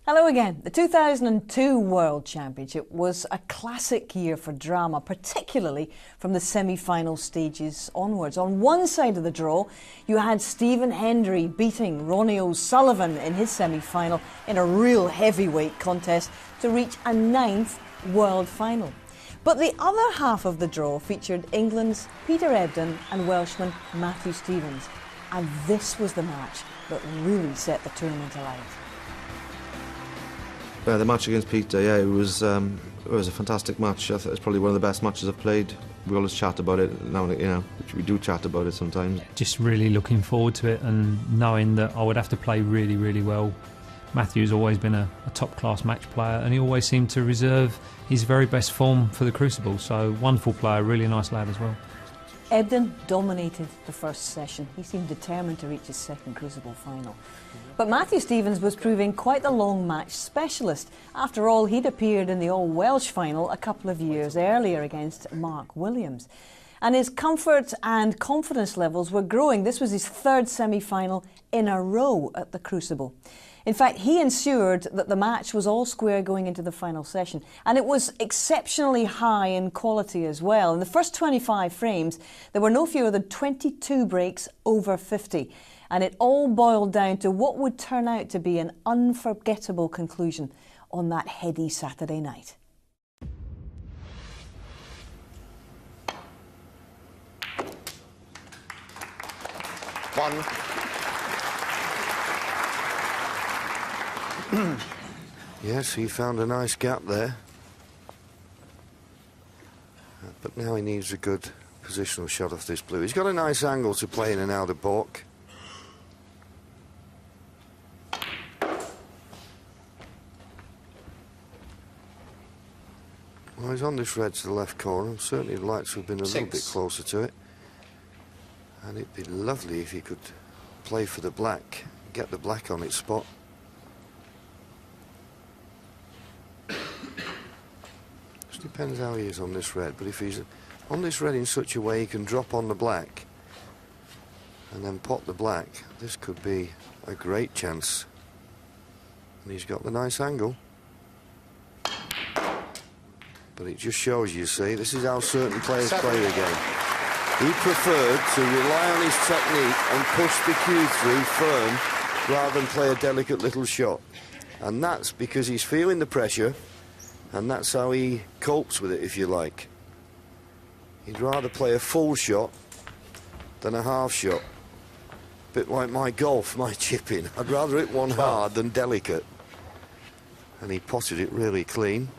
Hello again. The 2002 World Championship was a classic year for drama, particularly from the semi-final stages onwards. On one side of the draw, you had Stephen Hendry beating Ronnie O'Sullivan in his semi-final in a real heavyweight contest to reach a 9th World Final. But the other half of the draw featured England's Peter Ebdon and Welshman Matthew Stevens. And this was the match that really set the tournament alight. The match against Peter, yeah, it was a fantastic match. I thought it's probably one of the best matches I've played. We always chat about it now, you know, we do chat about it sometimes. Just really looking forward to it and knowing that I would have to play really, really well. Matthew's always been a top-class match player and he always seemed to reserve his very best form for the Crucible. So, wonderful player, really nice lad as well. Ebdon dominated the first session. He seemed determined to reach his second Crucible final. But Matthew Stevens was proving quite the long match specialist. After all, he'd appeared in the all-Welsh final a couple of years earlier against Mark Williams. And his comfort and confidence levels were growing. This was his third semi-final in a row at the Crucible. In fact, he ensured that the match was all square going into the final session. And it was exceptionally high in quality as well. In the first 25 frames, there were no fewer than 22 breaks over 50. And it all boiled down to what would turn out to be an unforgettable conclusion on that heady Saturday night. One. Yes, he found a nice gap there. But now he needs a good positional shot off this blue. He's got a nice angle to play in and out of balk. Well, he's on this red to the left corner. Certainly would like to have been a little bit closer to it. And it'd be lovely if he could play for the black, get the black on its spot. Depends how he is on this red, but if he's on this red in such a way he can drop on the black and then pot the black, this could be a great chance. And he's got the nice angle. But it just shows you, see, this is how certain players play the game. He preferred to rely on his technique and push the cue through firm rather than play a delicate little shot. And that's because he's feeling the pressure. And that's how he copes with it, if you like. He'd rather play a full shot than a half shot. Bit like my golf, my chipping. I'd rather hit one hard than delicate. And he potted it really clean.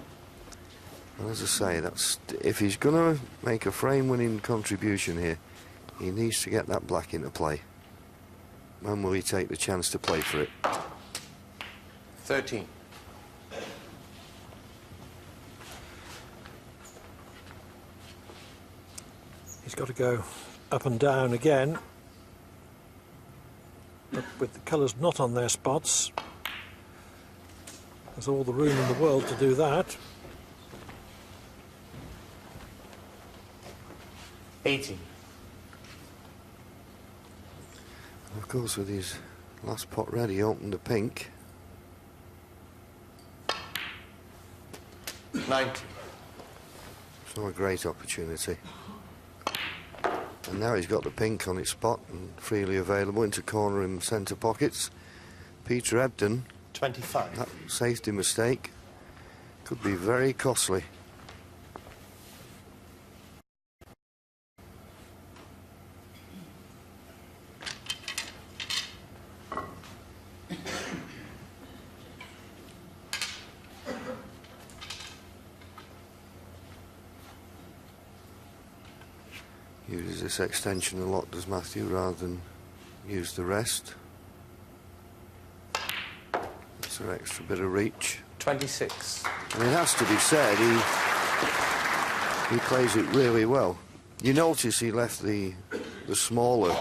And as I say, that's if he's going to make a frame-winning contribution here, he needs to get that black into play. When will he take the chance to play for it? 13. He's got to go up and down again, but with the colours not on their spots. There's all the room in the world to do that. 18. Of course, with his last pot ready, he opened the pink. 19. It's not a great opportunity. And now he's got the pink on its spot and freely available into corner and centre pockets. Peter Ebdon, 25. That safety mistake could be very costly. Uses this extension a lot, does Matthew, rather than use the rest. It's an extra bit of reach. 26. And it has to be said, he plays it really well. You notice he left the smaller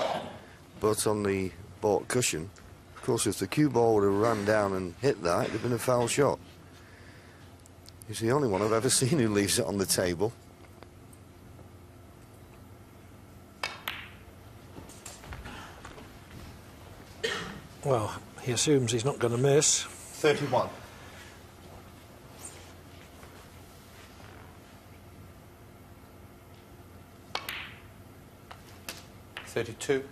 butt on the baulk cushion. Of course, if the cue ball would have run down and hit that, it would have been a foul shot. He's the only one I've ever seen who leaves it on the table. Well, he assumes he's not going to miss. 31. $32.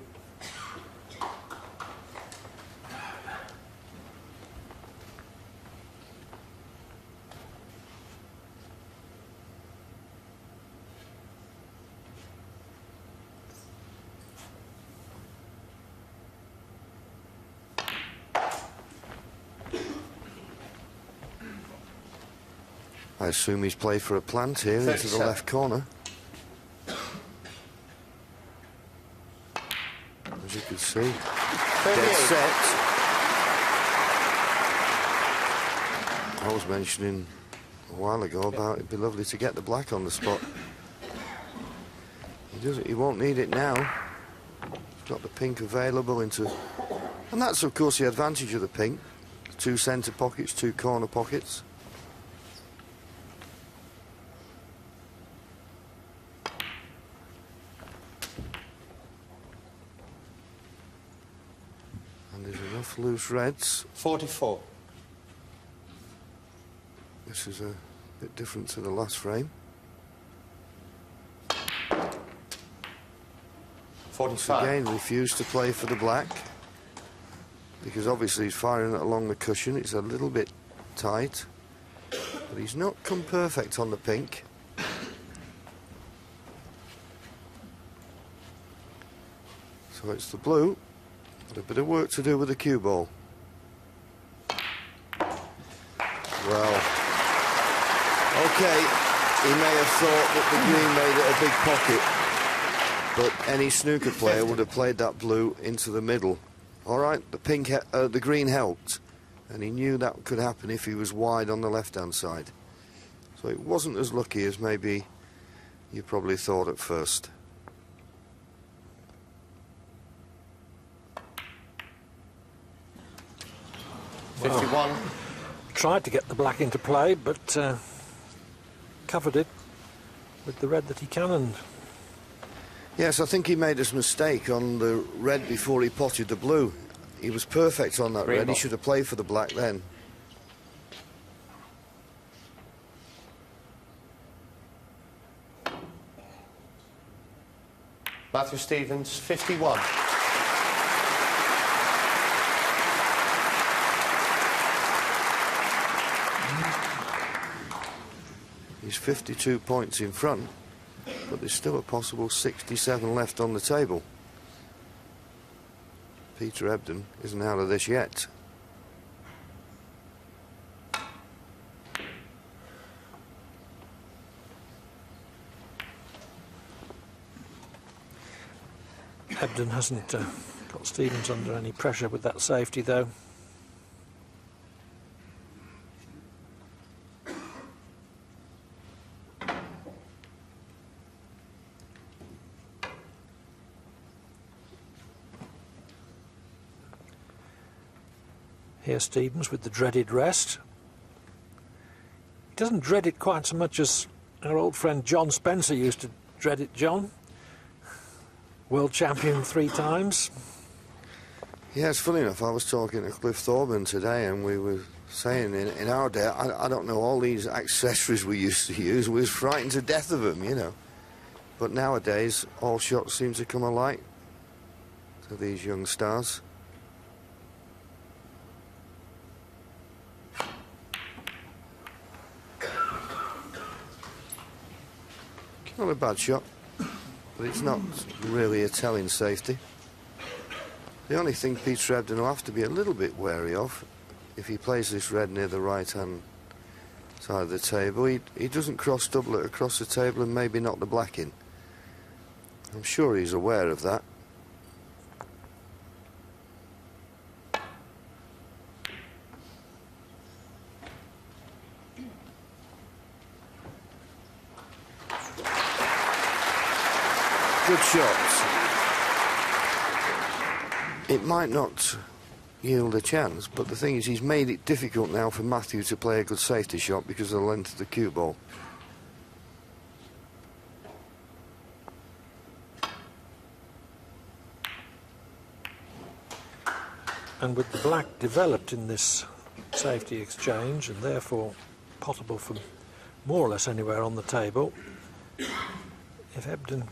I assume he's played for a plant here into the 37. left corner. As you can see, 38. dead set. I was mentioning a while ago about it'd be lovely to get the black on the spot. He won't need it now. He's got the pink available into... And that's, of course, the advantage of the pink. 2 centre pockets, 2 corner pockets. And there's enough loose reds. 44. This is a bit different to the last frame. 45. Again, refused to play for the black because obviously he's firing it along the cushion. It's a little bit tight, but he's not come perfect on the pink. So it's the blue, but a bit of work to do with the cue ball. Well, okay, he may have thought that the green made it a big pocket, but any snooker player would have played that blue into the middle. All right, the green helped, and he knew that could happen if he was wide on the left-hand side. So it wasn't as lucky as maybe you probably thought at first. Well, 51. tried to get the black into play, but covered it with the red that he cannoned. Yes, I think he made his mistake on the red before he potted the blue. He was perfect on that Green red. He ball. should have played for the black then. Matthew Stevens, 51. He's 52 points in front, but there's still a possible 67 left on the table. Peter Ebdon isn't out of this yet. Ebdon hasn't got Stevens under any pressure with that safety, though. Here's Stevens with the dreaded rest. He doesn't dread it quite so much as our old friend John Spencer used to dread it, John. World champion 3 times. Yeah, it's funny enough, I was talking to Cliff Thorburn today and we were saying in our day, I don't know, all these accessories we used to use, we was frightened to death of them, you know. But nowadays, all shots seem to come alike to these young stars. Not a bad shot, but it's not really a telling safety. The only thing Peter Ebdon will have to be a little bit wary of, if he plays this red near the right-hand side of the table, he doesn't cross-double it across the table and maybe knock the black in. I'm sure he's aware of that. good shot. It might not yield a chance, but the thing is he's made it difficult now for Matthew to play a good safety shot because of the length of the cue ball. And with the black developed in this safety exchange and therefore potable from more or less anywhere on the table, if Ebdon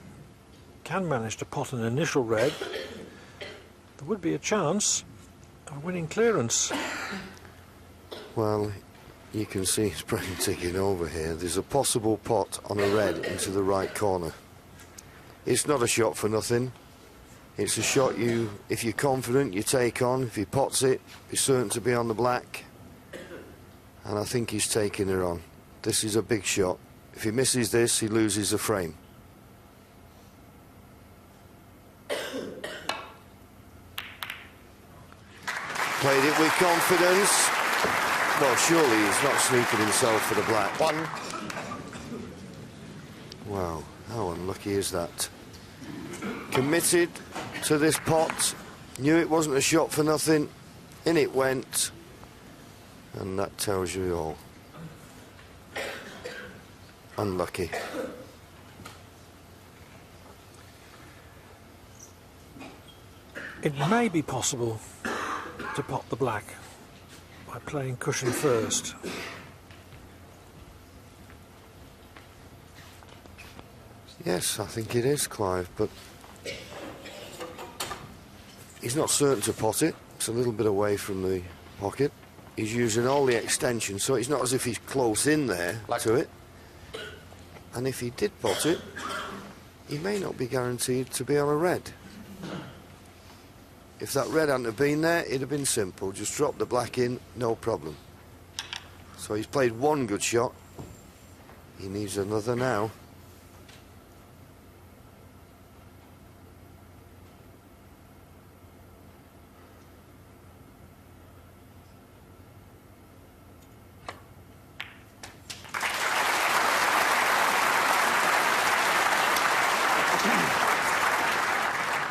can manage to pot an initial red, there would be a chance of winning clearance. Well, you can see his brain ticking over here. There's a possible pot on a red into the right corner. It's not a shot for nothing. It's a shot you, if you're confident, you take on. If he pots it, you're certain to be on the black. And I think he's taking her on. This is a big shot. If he misses this, he loses the frame. Played it with confidence. Well, surely he's not sneaking himself for the black. 1. Wow, how unlucky is that? Committed to this pot, knew it wasn't a shot for nothing, in it went, and that tells you all. Unlucky. It may be possible to pot the black by playing cushion first. Yes, I think it is, Clive, but he's not certain to pot it. It's a little bit away from the pocket. He's using all the extension, so it's not as if he's close in there to it. And if he did pot it, he may not be guaranteed to be on a red. If that red hadn't have been there, it'd have been simple. Just drop the black in, no problem. So he's played one good shot. He needs another now.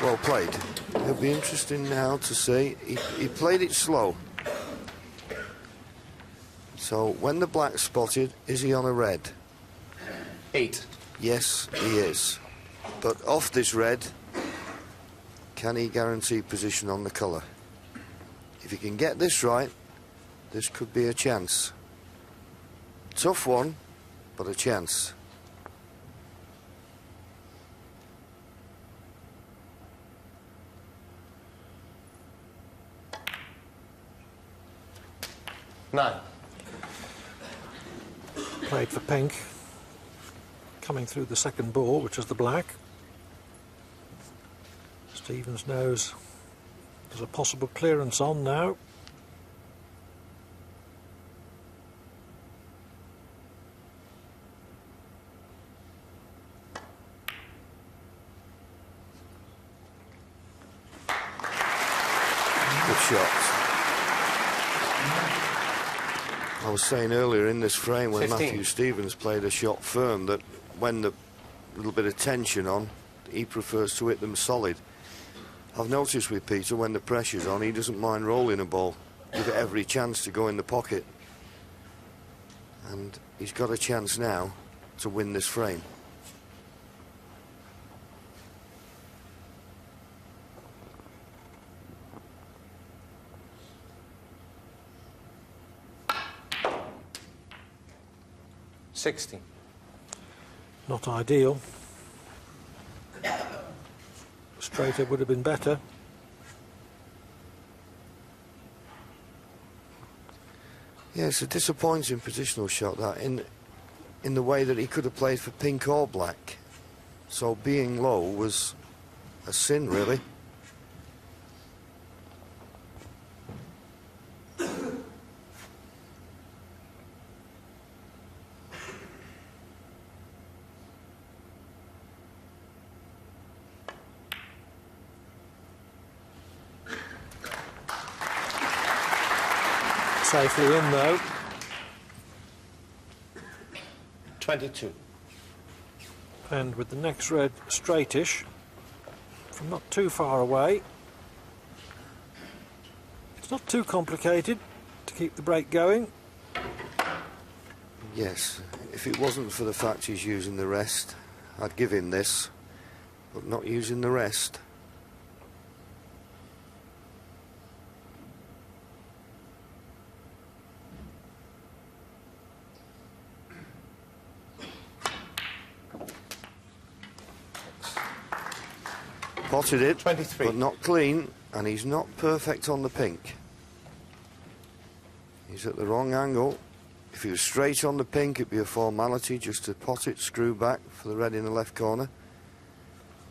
Well played. It'll be interesting now to see. He played it slow. So when the black's spotted, is he on a red? 8. Yes, he is. But off this red, can he guarantee position on the colour? If he can get this right, this could be a chance. Tough one, but a chance. Nine. Played for pink, coming through the second ball, which is the black. Stevens knows there's a possible clearance on now. Good shot. I was saying earlier in this frame when 15. Matthew Stevens played a shot firm that when the little bit of tension on, he prefers to hit them solid. I've noticed with Peter when the pressure's on, he doesn't mind rolling a ball, give it every chance to go in the pocket. And he's got a chance now to win this frame. $60. Not ideal. Straighter would have been better. Yeah, it's a disappointing positional shot, that, in the way that he could have played for pink or black. So being low was a sin, really. Safely in though. 22. And with the next red straightish, from not too far away. It's not too complicated to keep the break going. Yes, if it wasn't for the fact he's using the rest, I'd give him this, but not using the rest. Potted it, 23. but not clean, and he's not perfect on the pink. He's at the wrong angle. If he was straight on the pink, it'd be a formality just to pot it, screw back for the red in the left corner.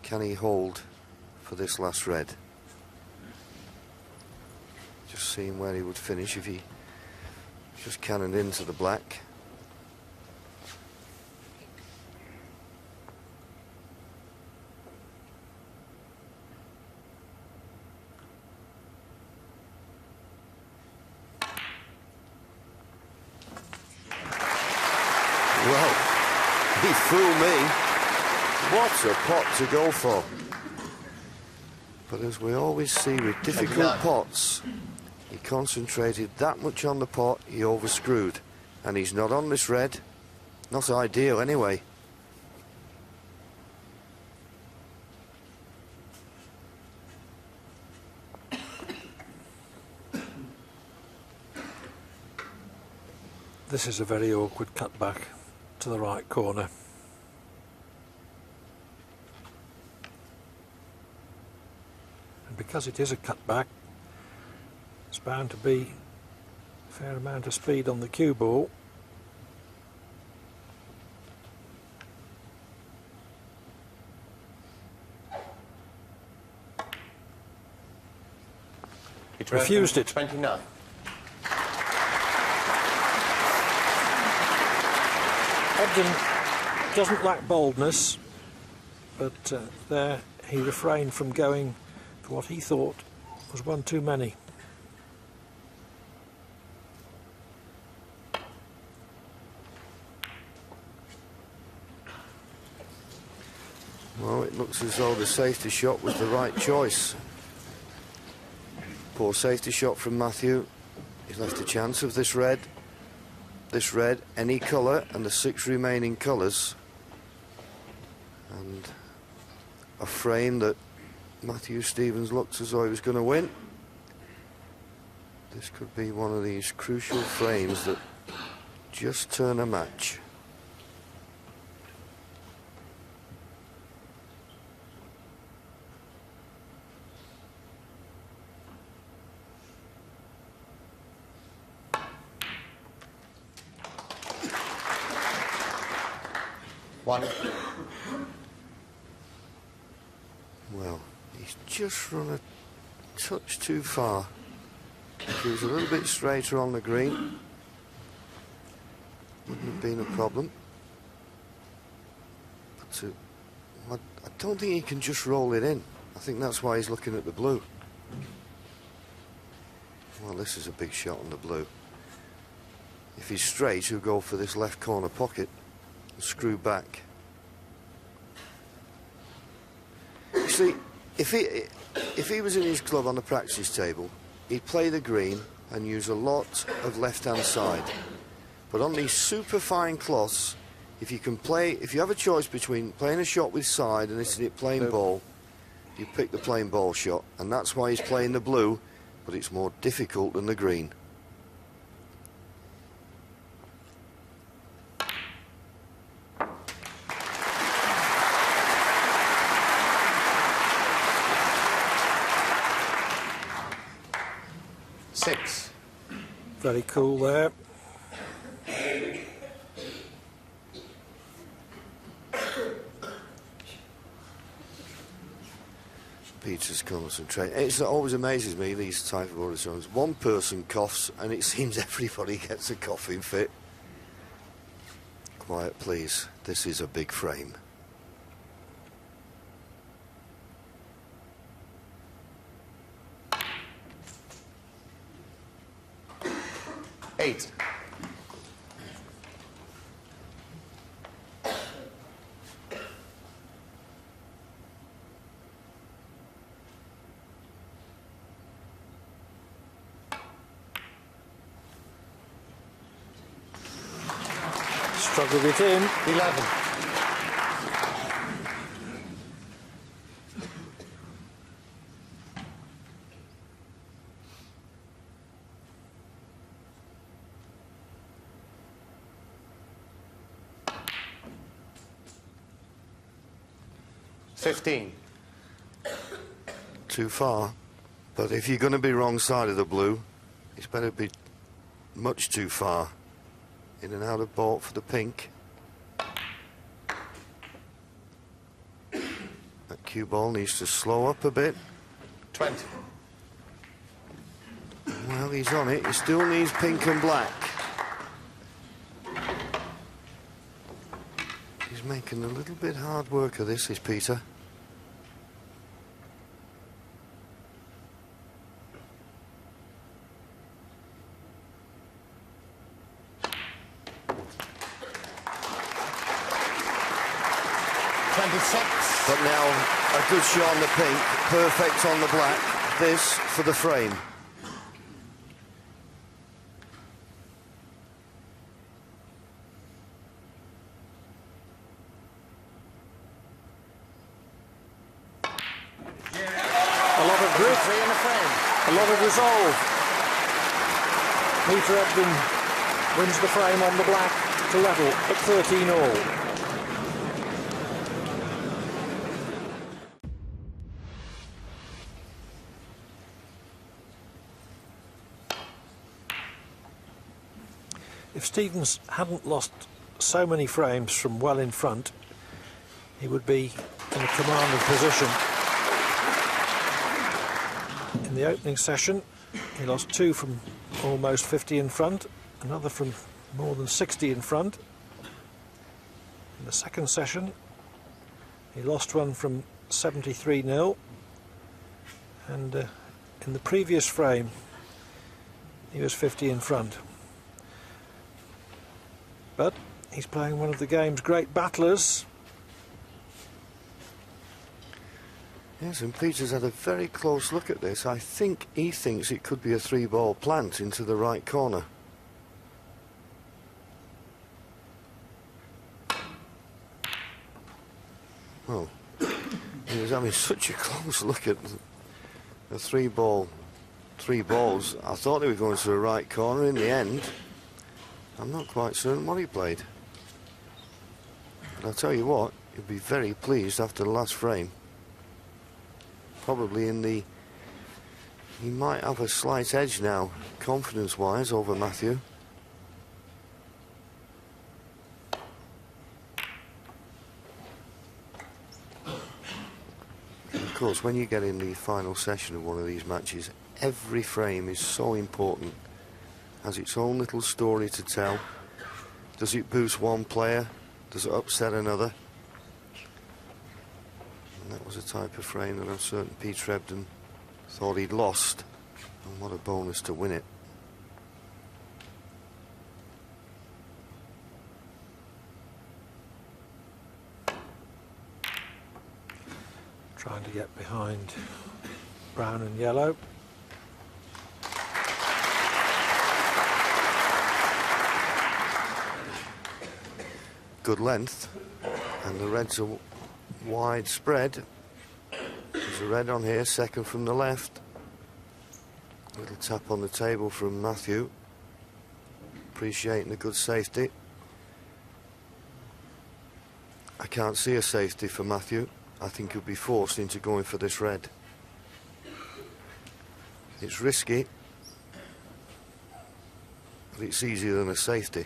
Can he hold for this last red? Just seeing where he would finish if he just cannoned into the black. Well, he fooled me. What a pot to go for. But as we always see with difficult pots, he concentrated that much on the pot, he overscrewed. And he's not on this red. Not ideal anyway. This is a very awkward cutback to the right corner. And because it is a cutback, it's bound to be a fair amount of speed on the cue ball. Refused it. 29. Ebdon doesn't lack boldness, but there he refrained from going for what he thought was one too many. Well, it looks as though the safety shot was the right choice. Poor safety shot from Matthew. He's left a chance of this red, any colour, and the 6 remaining colours. And a frame that Matthew Stevens looked as though he was going to win. This could be one of these crucial frames that just turn a match. One. Well, he's just run a touch too far. If he was a little bit straighter on the green, wouldn't have been a problem. But I don't think he can just roll it in. I think that's why he's looking at the blue. Well, this is a big shot on the blue. If he's straight, he'll go for this left corner pocket and screw back. You see, if he was in his club on the practice table, he'd play the green and use a lot of left-hand side. But on these super fine cloths, if you have a choice between playing a shot with side and hitting it plain ball, you pick the plain ball shot, and that's why he's playing the blue, but it's more difficult than the green. Six. Very cool there. Peter's concentrating. It always amazes me, these type of auditoriums. One person coughs and it seems everybody gets a coughing fit. Quiet, please. This is a big frame. Eight. Struggled it in. 11. Too far. But if you're going to be wrong side of the blue, it's better be much too far. In and out of baulk for the pink. That cue ball needs to slow up a bit. 20. Well, he's on it. He still needs pink and black. He's making a little bit hard work of this, is Peter. But now a good shot on the pink, perfect on the black. This for the frame. A lot of grit. A lot of resolve. Peter Ebdon wins the frame on the black to level at 13 all. If Stevens hadn't lost so many frames from well in front, he would be in a commanding position. In the opening session, he lost 2 from almost 50 in front, another from more than 60 in front. In the second session, he lost one from 73-0, and in the previous frame, he was 50 in front. But he's playing one of the game's great battlers. Yes, and Peter's had a very close look at this. I think he thinks it could be a 3-ball plant into the right corner. Well, he was having such a close look at the 3-ball, 3 balls. I thought they were going to the right corner. In the end, I'm not quite certain what he played. But I'll tell you what, he'll be very pleased after the last frame. Probably in the... He might have a slight edge now, confidence-wise, over Matthew. And of course, when you get in the final session of one of these matches, every frame is so important. Has its own little story to tell. Does it boost one player? Does it upset another? And that was a type of frame that I'm certain Peter Ebdon thought he'd lost. And what a bonus to win it. Trying to get behind brown and yellow. Good length, and the reds are widespread. There's a red on here, second from the left. A little tap on the table from Matthew, appreciating the good safety. I can't see a safety for Matthew. I think he'll be forced into going for this red. It's risky, but it's easier than a safety.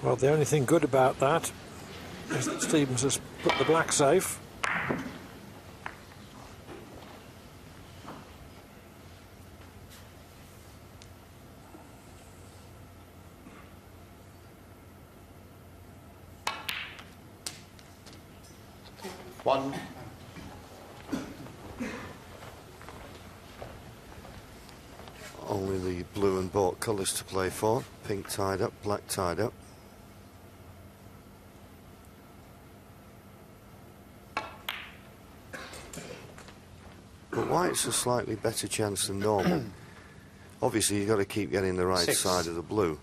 Well, the only thing good about that is that Stevens has put the black safe. One. Only the blue and baulk colours to play for. Pink tied up, black tied up. But white's a slightly better chance than normal. Obviously, you've got to keep getting the right 6. side of the blue.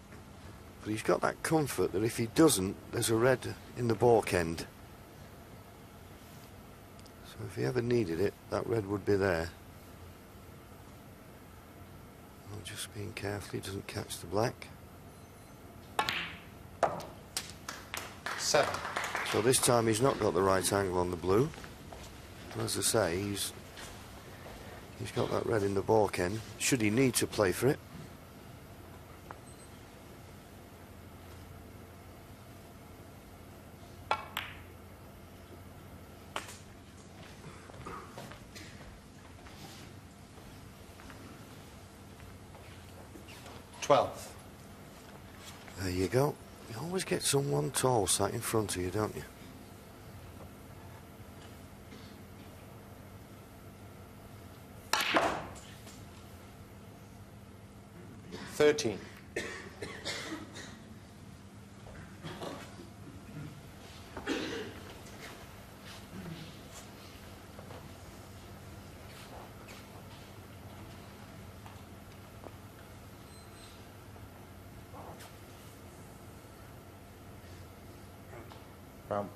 But he's got that comfort that if he doesn't, there's a red in the balk end. So if he ever needed it, that red would be there. I'm just being careful he doesn't catch the black. 7. So this time he's not got the right angle on the blue. And as I say, he's got that red in the balk end. Should he need to play for it? There you go. You always get someone tall sat in front of you, don't you? $13. Brown.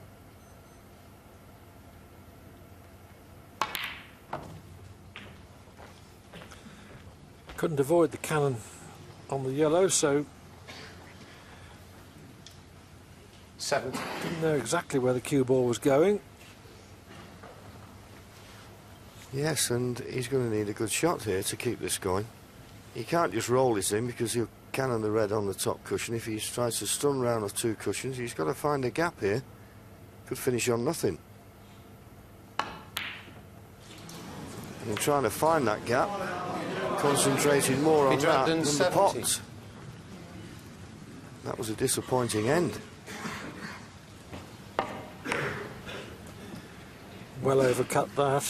Couldn't avoid the cannon on the yellow, so 7. didn't know exactly where the cue ball was going. Yes, and he's going to need a good shot here to keep this going. He can't just roll it in because he'll cannon the red on the top cushion. If he tries to stun round of 2 cushions, he's got to find a gap here. Could finish on nothing. And trying to find that gap, concentrating more on Peter that Ebdon, than the 70. pot. That was a disappointing end. Well overcut that.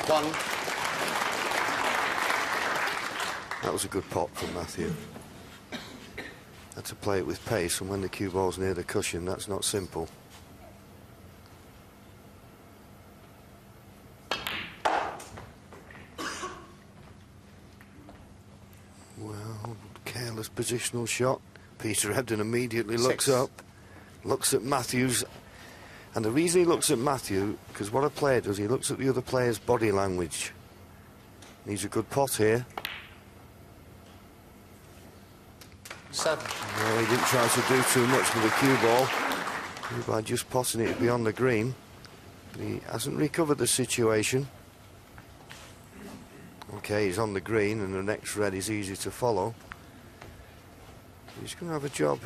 1. That was a good pot from Matthew. Had to play it with pace, and when the cue ball's near the cushion, that's not simple. Well, careless positional shot. Peter Ebdon immediately looks 6. up, looks at Matthews, and the reason he looks at Matthew, because what a player does, he looks at the other player's body language. Needs a good pot here. 7. Well, he didn't try to do too much with the cue ball by just potting it beyond the green. But he hasn't recovered the situation. Okay, he's on the green and the next red is easy to follow. He's going to have a job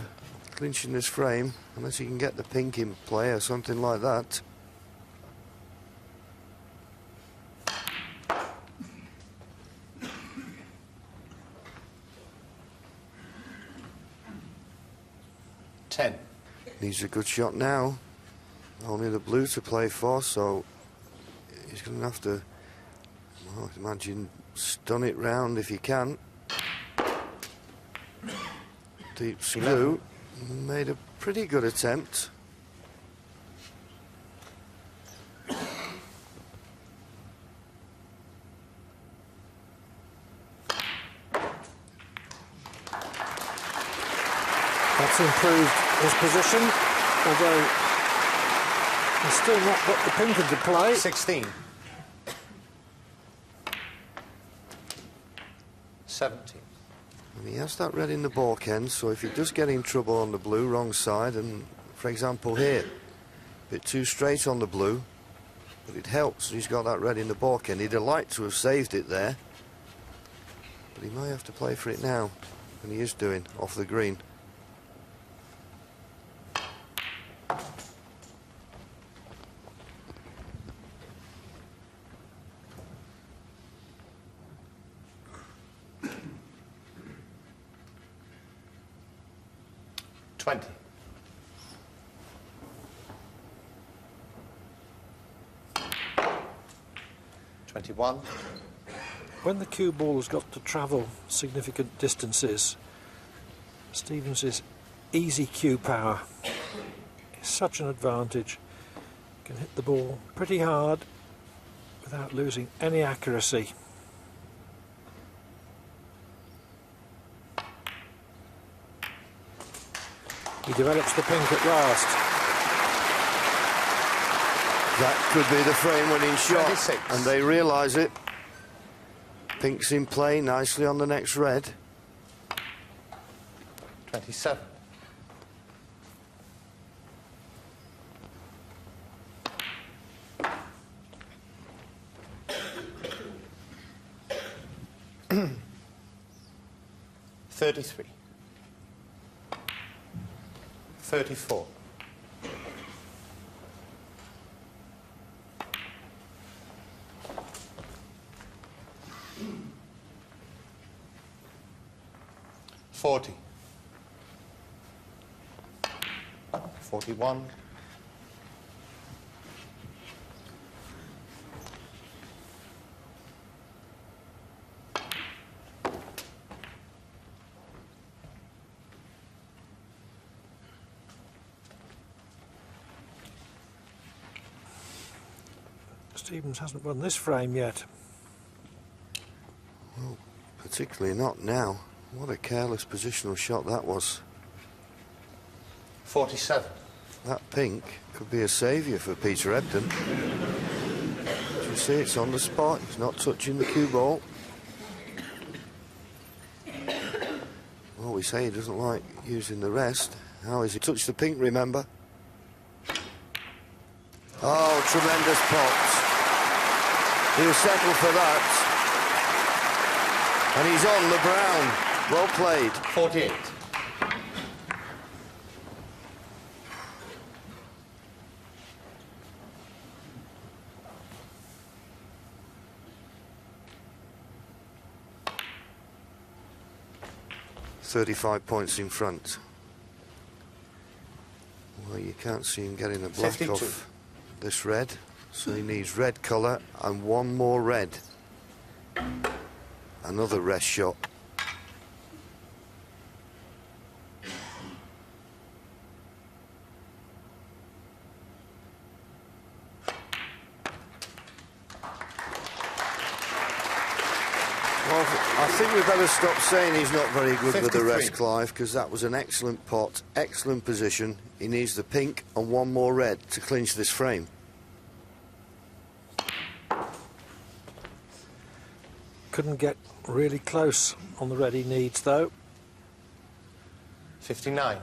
clinching this frame unless he can get the pink in play or something like that. Needs a good shot now. Only the blue to play for, so he's going to have to, well, imagine, stun it round if he can. Deep blue made a pretty good attempt. That's improved his position, although he's still not got the pink into play. 16. 17. And he has that red in the balk end, so if he does get in trouble on the blue, wrong side, and for example here, a bit too straight on the blue, but it helps, he's got that red in the balk end. He'd have liked to have saved it there, but he may have to play for it now, and he is doing, off the green. $20. $21. When the cue ball has got to travel significant distances, Stevens' easy cue power is such an advantage. Can hit the ball pretty hard without losing any accuracy. He develops the pink at last. That could be the frame-winning shot, 26. and they realise it. Pink's in play nicely on the next red. 27. $33. 34. 40. 41. 'Stevens hasn't won this frame yet. Well, particularly not now. What a careless positional shot that was. 47. That pink could be a saviour for Peter Ebdon. As you see, it's on the spot. He's not touching the cue ball. Well, we say he doesn't like using the rest. How has he touched the pink, remember? Oh, tremendous pots. He'll settle for that. And he's on the brown. Well played. 48. .35 points in front. Well, you can't see him getting a black 52. off this red, so he needs red colour and one more red. Another rest shot. Well, I think we better stop saying he's not very good with the 53. rest, Clive, because that was an excellent pot, excellent position. He needs the pink and one more red to clinch this frame. Couldn't get really close on the red he needs, though. 59.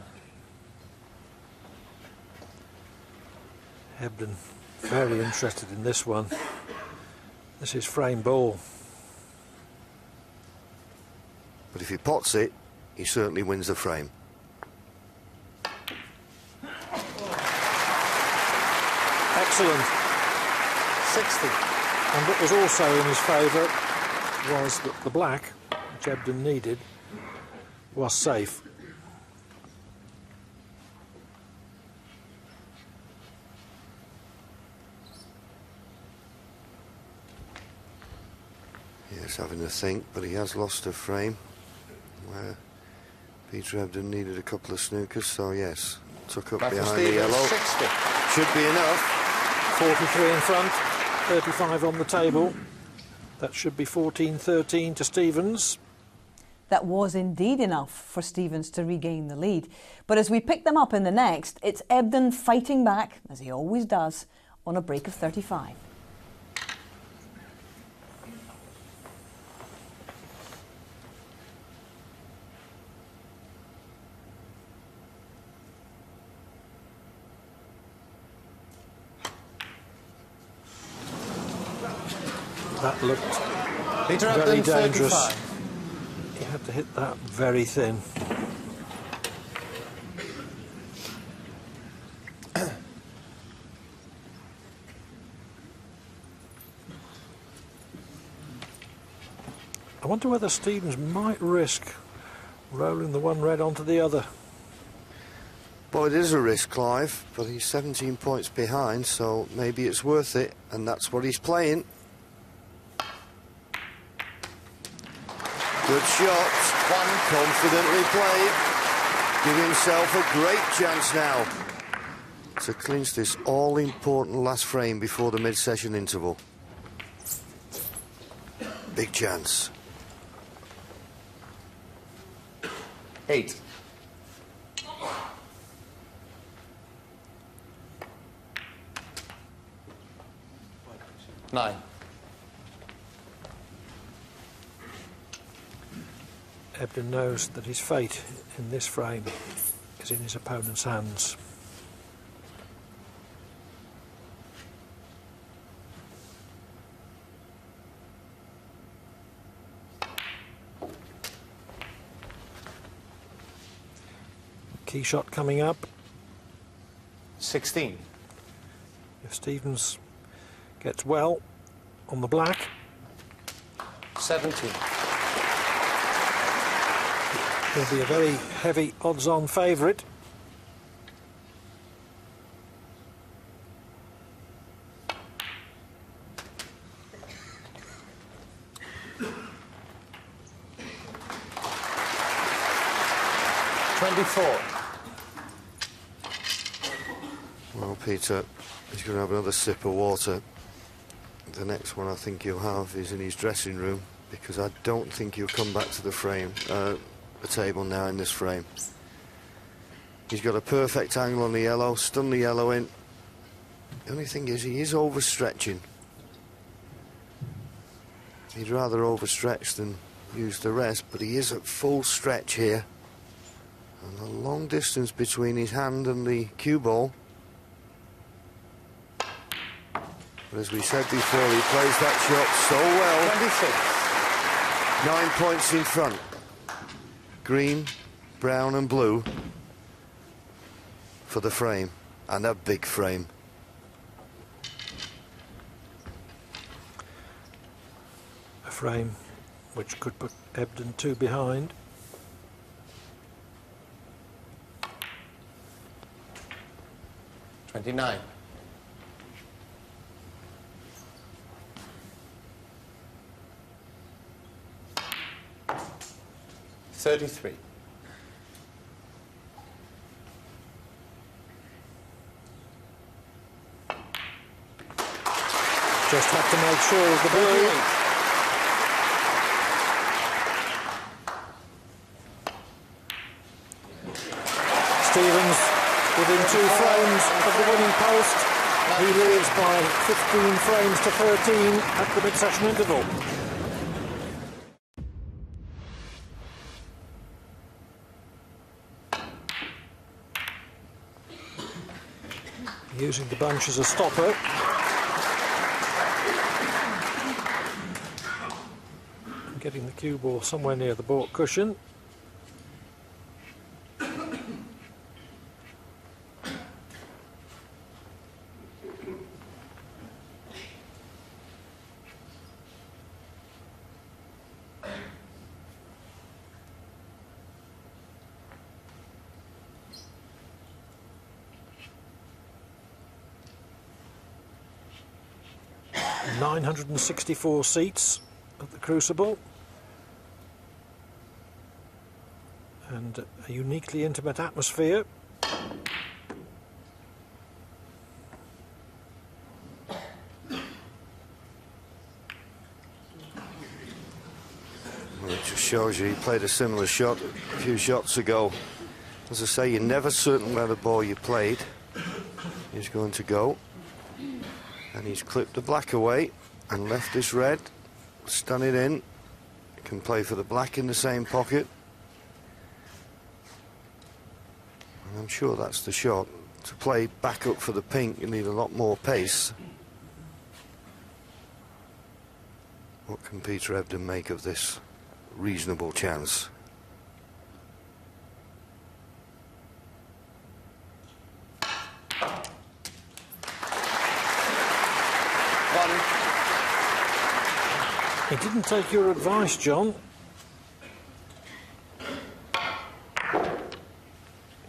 Ebdon very interested in this one. This is frame ball. But if he pots it, he certainly wins the frame. Excellent. 60. And what was also in his favour was that the black, which Ebdon needed, was safe. He's having a think, but he has lost a frame where Peter Ebdon needed a couple of snookers, so yes, tuck up Matthew behind the Stevens, yellow. 60. Should be enough. 43 in front, 35 on the table. That should be 14-13 to Stevens. That was indeed enough for Stevens to regain the lead. But as we pick them up in the next, it's Ebdon fighting back, as he always does, on a break of 35. That looked Peter very Ebdon, dangerous. 35. He had to hit that very thin. I wonder whether Stevens might risk rolling the one red onto the other. Well, it is a risk, Clive, but he's 17 points behind, so maybe it's worth it, and that's what he's playing. Good shot. One. Confidently played. give himself a great chance now to clinch this all-important last frame before the mid-session interval. Big chance. 8. 9. Ebdon knows that his fate in this frame is in his opponent's hands. Key shot coming up. 16. If Stevens gets well on the black. 17. He'll be a very heavy odds-on favourite. Well, Peter, he's going to have another sip of water. The next one I think he'll have is in his dressing room, because I don't think he'll come back to the frame, the table now in this frame. He's got a perfect angle on the yellow, stun the yellow in. The only thing is he is overstretching. He'd rather overstretch than use the rest, but he is at full stretch here. And a long distance between his hand and the cue ball. But as we said before, he plays that shot so well. 26. 9 points in front. Green, brown and blue for the frame, and a big frame. A frame which could put Ebdon 2 behind. $29. 33. Just have to make sure of the blue. Stevens within 2 frames of the winning post. He leads by 15 frames to 13 at the mid-session interval. Using the bunch as a stopper. Getting the cue ball somewhere near the baulk cushion. .964 seats at the Crucible, and a uniquely intimate atmosphere. Well, it just shows you he played a similar shot a few shots ago. As I say, you're never certain where the ball you played is going to go. And he's clipped the black away and left this red. Stun it in. Can play for the black in the same pocket. And I'm sure that's the shot. To play back up for the pink, you need a lot more pace. What can Peter Ebdon make of this reasonable chance? He didn't take your advice, John.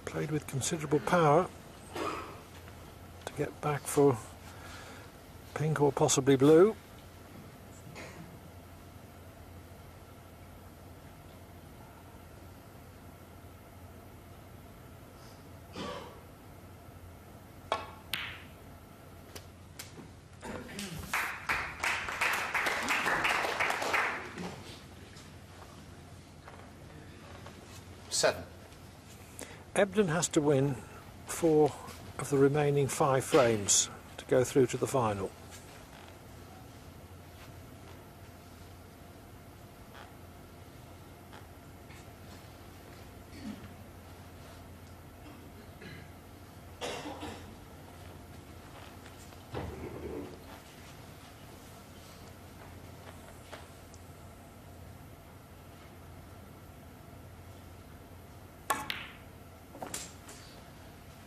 Played with considerable power to get back for pink or possibly blue. 7. Ebdon has to win 4 of the remaining 5 frames to go through to the final.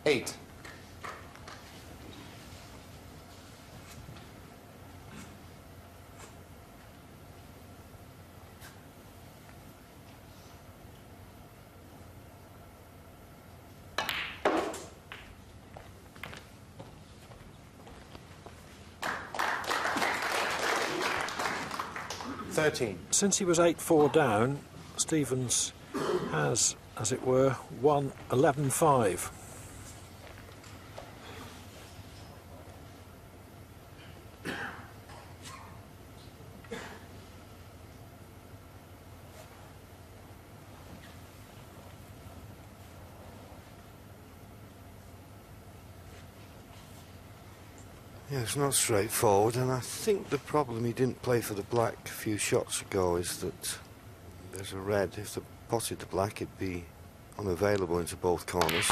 Eight. Since he was 8-4 down, Stevens has, as it were, won 11-5. Yeah, it's not straightforward, and I think the problem he didn't play for the black a few shots ago is that there's a red. If they potted the black, it'd be unavailable into both corners.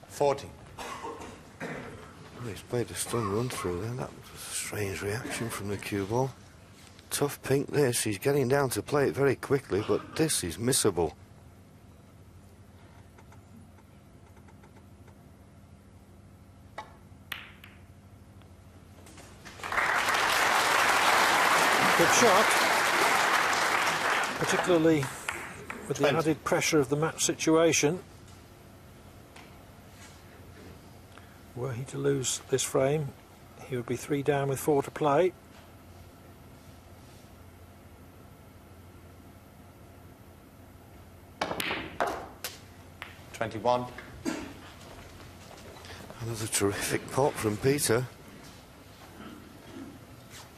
40. Well, he's played a stun run through there. That was a strange reaction from the cue ball. Tough pink this. He's getting down to play it very quickly, but this is missable. Good shot, particularly with the added pressure of the match situation. Were he to lose this frame, he would be 3 down with 4 to play. $21. Another terrific pot from Peter.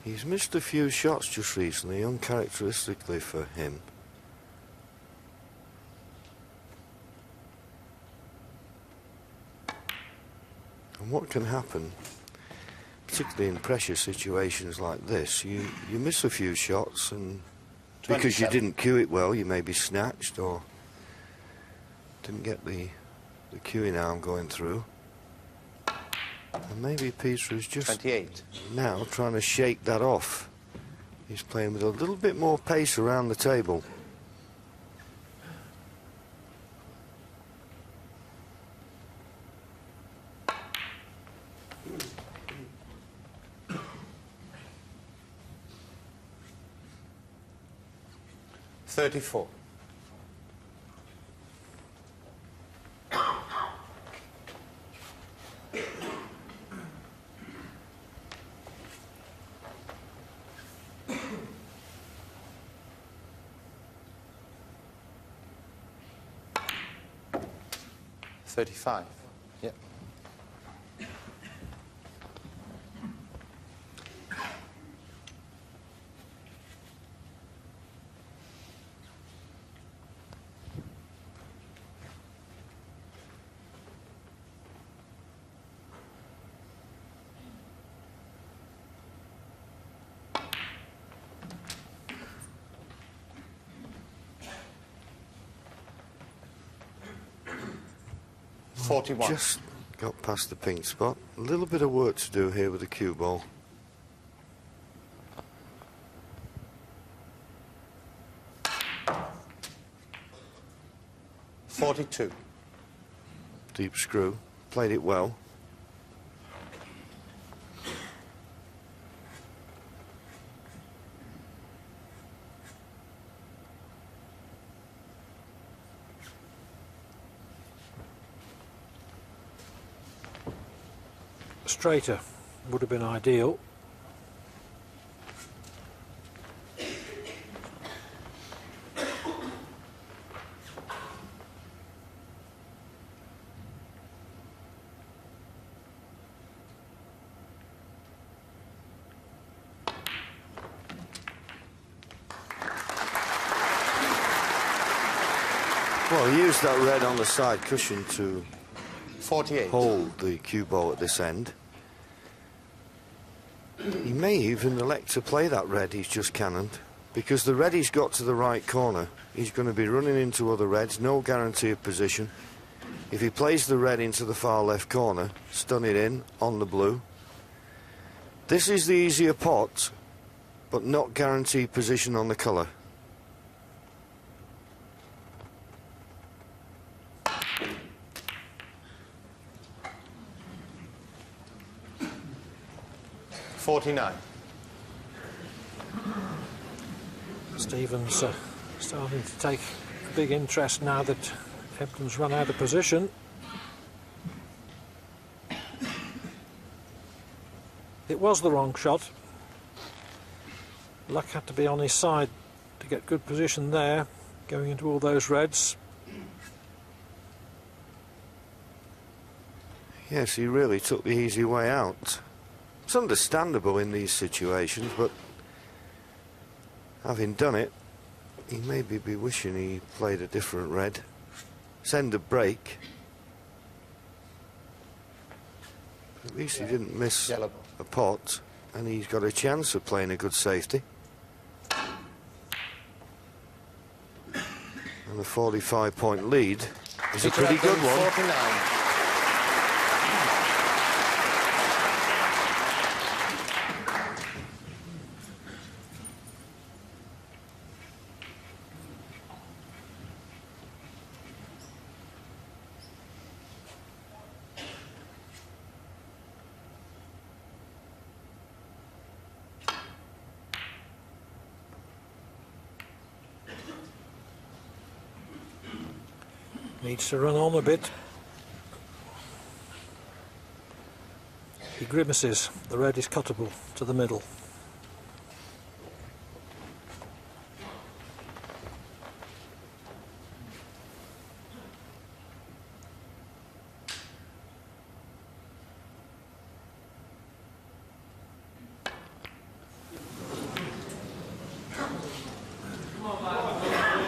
He's missed a few shots just recently, uncharacteristically for him. And what can happen, particularly in pressure situations like this, you miss a few shots, and because you didn't cue it well, you may be snatched or didn't get the cueing arm going through. And maybe Peter is just 28. now trying to shake that off. He's playing with a little bit more pace around the table. $34. $35. Yep. Just got past the pink spot. A little bit of work to do here with the cue ball. $42. Deep screw. Played it well. Straighter would have been ideal. Well, he used that red on the side cushion to 48. hold the cue ball at this end. He may even elect to play that red he's just cannoned, because the red he's got to the right corner, he's going to be running into other reds, no guarantee of position. If he plays the red into the far left corner, stun it in on the blue. This is the easier pot, but not guaranteed position on the colour. $49. Stephen's starting to take a big interest now that Ebdon's run out of position. It was the wrong shot. Luck had to be on his side to get good position there, going into all those reds. Yes, he really took the easy way out. It's understandable in these situations, but having done it, he maybe be wishing he played a different red. Send a break. At least he didn't miss Yellow. a pot, and he's got a chance of playing a good safety. And the 45-point lead is a pretty good one. 49. Needs to run on a bit. He grimaces. The red is cuttable to the middle.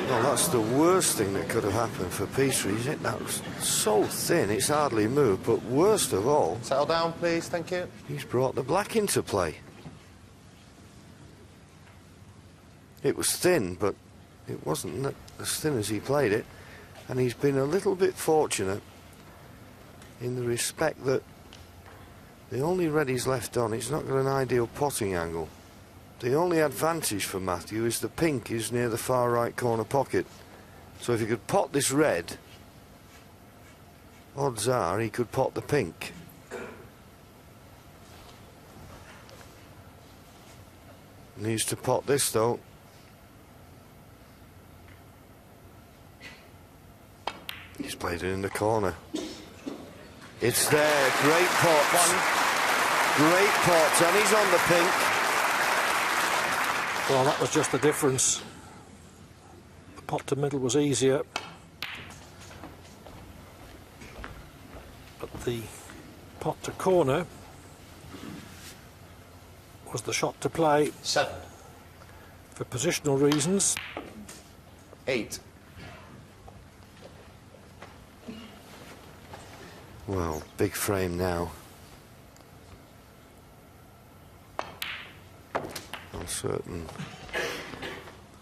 That's the worst thing that could have happened for Peter. He's hit that so thin, it's hardly moved. But worst of all, Settle down, please. Thank you. he's brought the black into play. It was thin, but it wasn't as thin as he played it. And he's been a little bit fortunate in the respect that the only red he's left on, it's not got an ideal potting angle. The only advantage for Matthew is the pink is near the far right corner pocket. So if he could pot this red, odds are he could pot the pink. Needs to pot this though. He's played it in the corner. It's there, great pot. Great pot, and he's on the pink. Well, that was just the difference. The pot to middle was easier. But the pot to corner was the shot to play 7. for positional reasons. 8. Well, big frame now. I'm certain,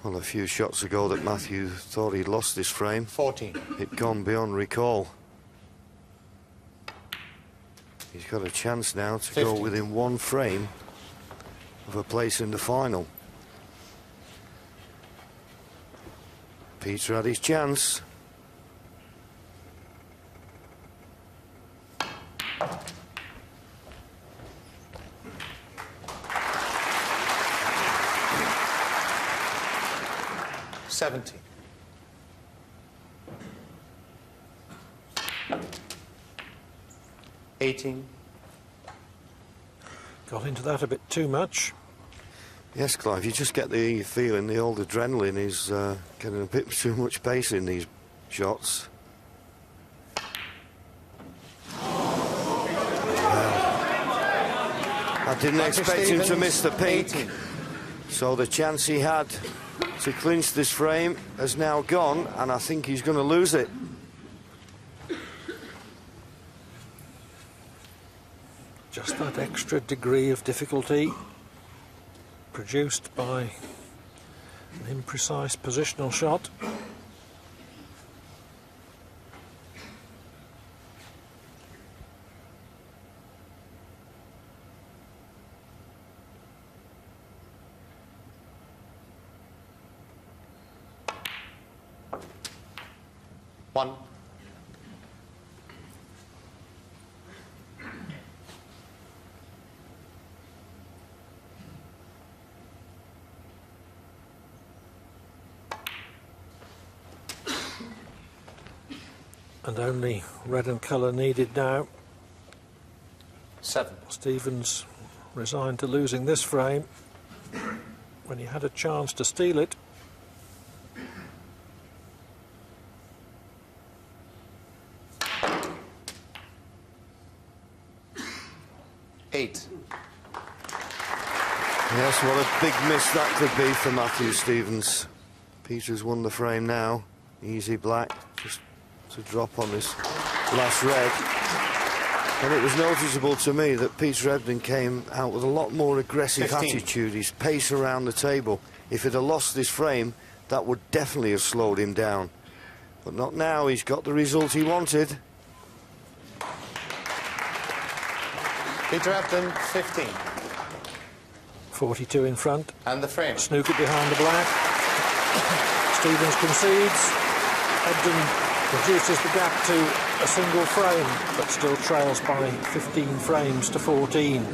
well, a few shots ago that Matthew thought he'd lost this frame. 14. It'd gone beyond recall. He's got a chance now to 50. go within one frame of a place in the final. Peter had his chance. $70. $18. Got into that a bit too much. Yes, Clive, you just get the feeling the old adrenaline is getting a bit too much pace in these shots. I didn't expect him to miss the pink. 18. So the chance he had to clinch this frame has now gone, and I think he's going to lose it. Just that extra degree of difficulty produced by an imprecise positional shot. One. And only red and colour needed now. 7. Stevens resigned to losing this frame when he had a chance to steal it. Eight. Yes, what a big miss that could be for Matthew Stevens. Peter's won the frame now. Easy black, just to drop on this last red. And it was noticeable to me that Peter Ebdon came out with a lot more aggressive 15. attitude, his pace around the table. If he'd have lost this frame, that would definitely have slowed him down. But not now, he's got the result he wanted. Peter Ebdon, 15. 42 in front. And the frame. Snooker behind the black. Stevens concedes. Ebdon reduces the gap to a single frame, but still trails by 15 frames to 14.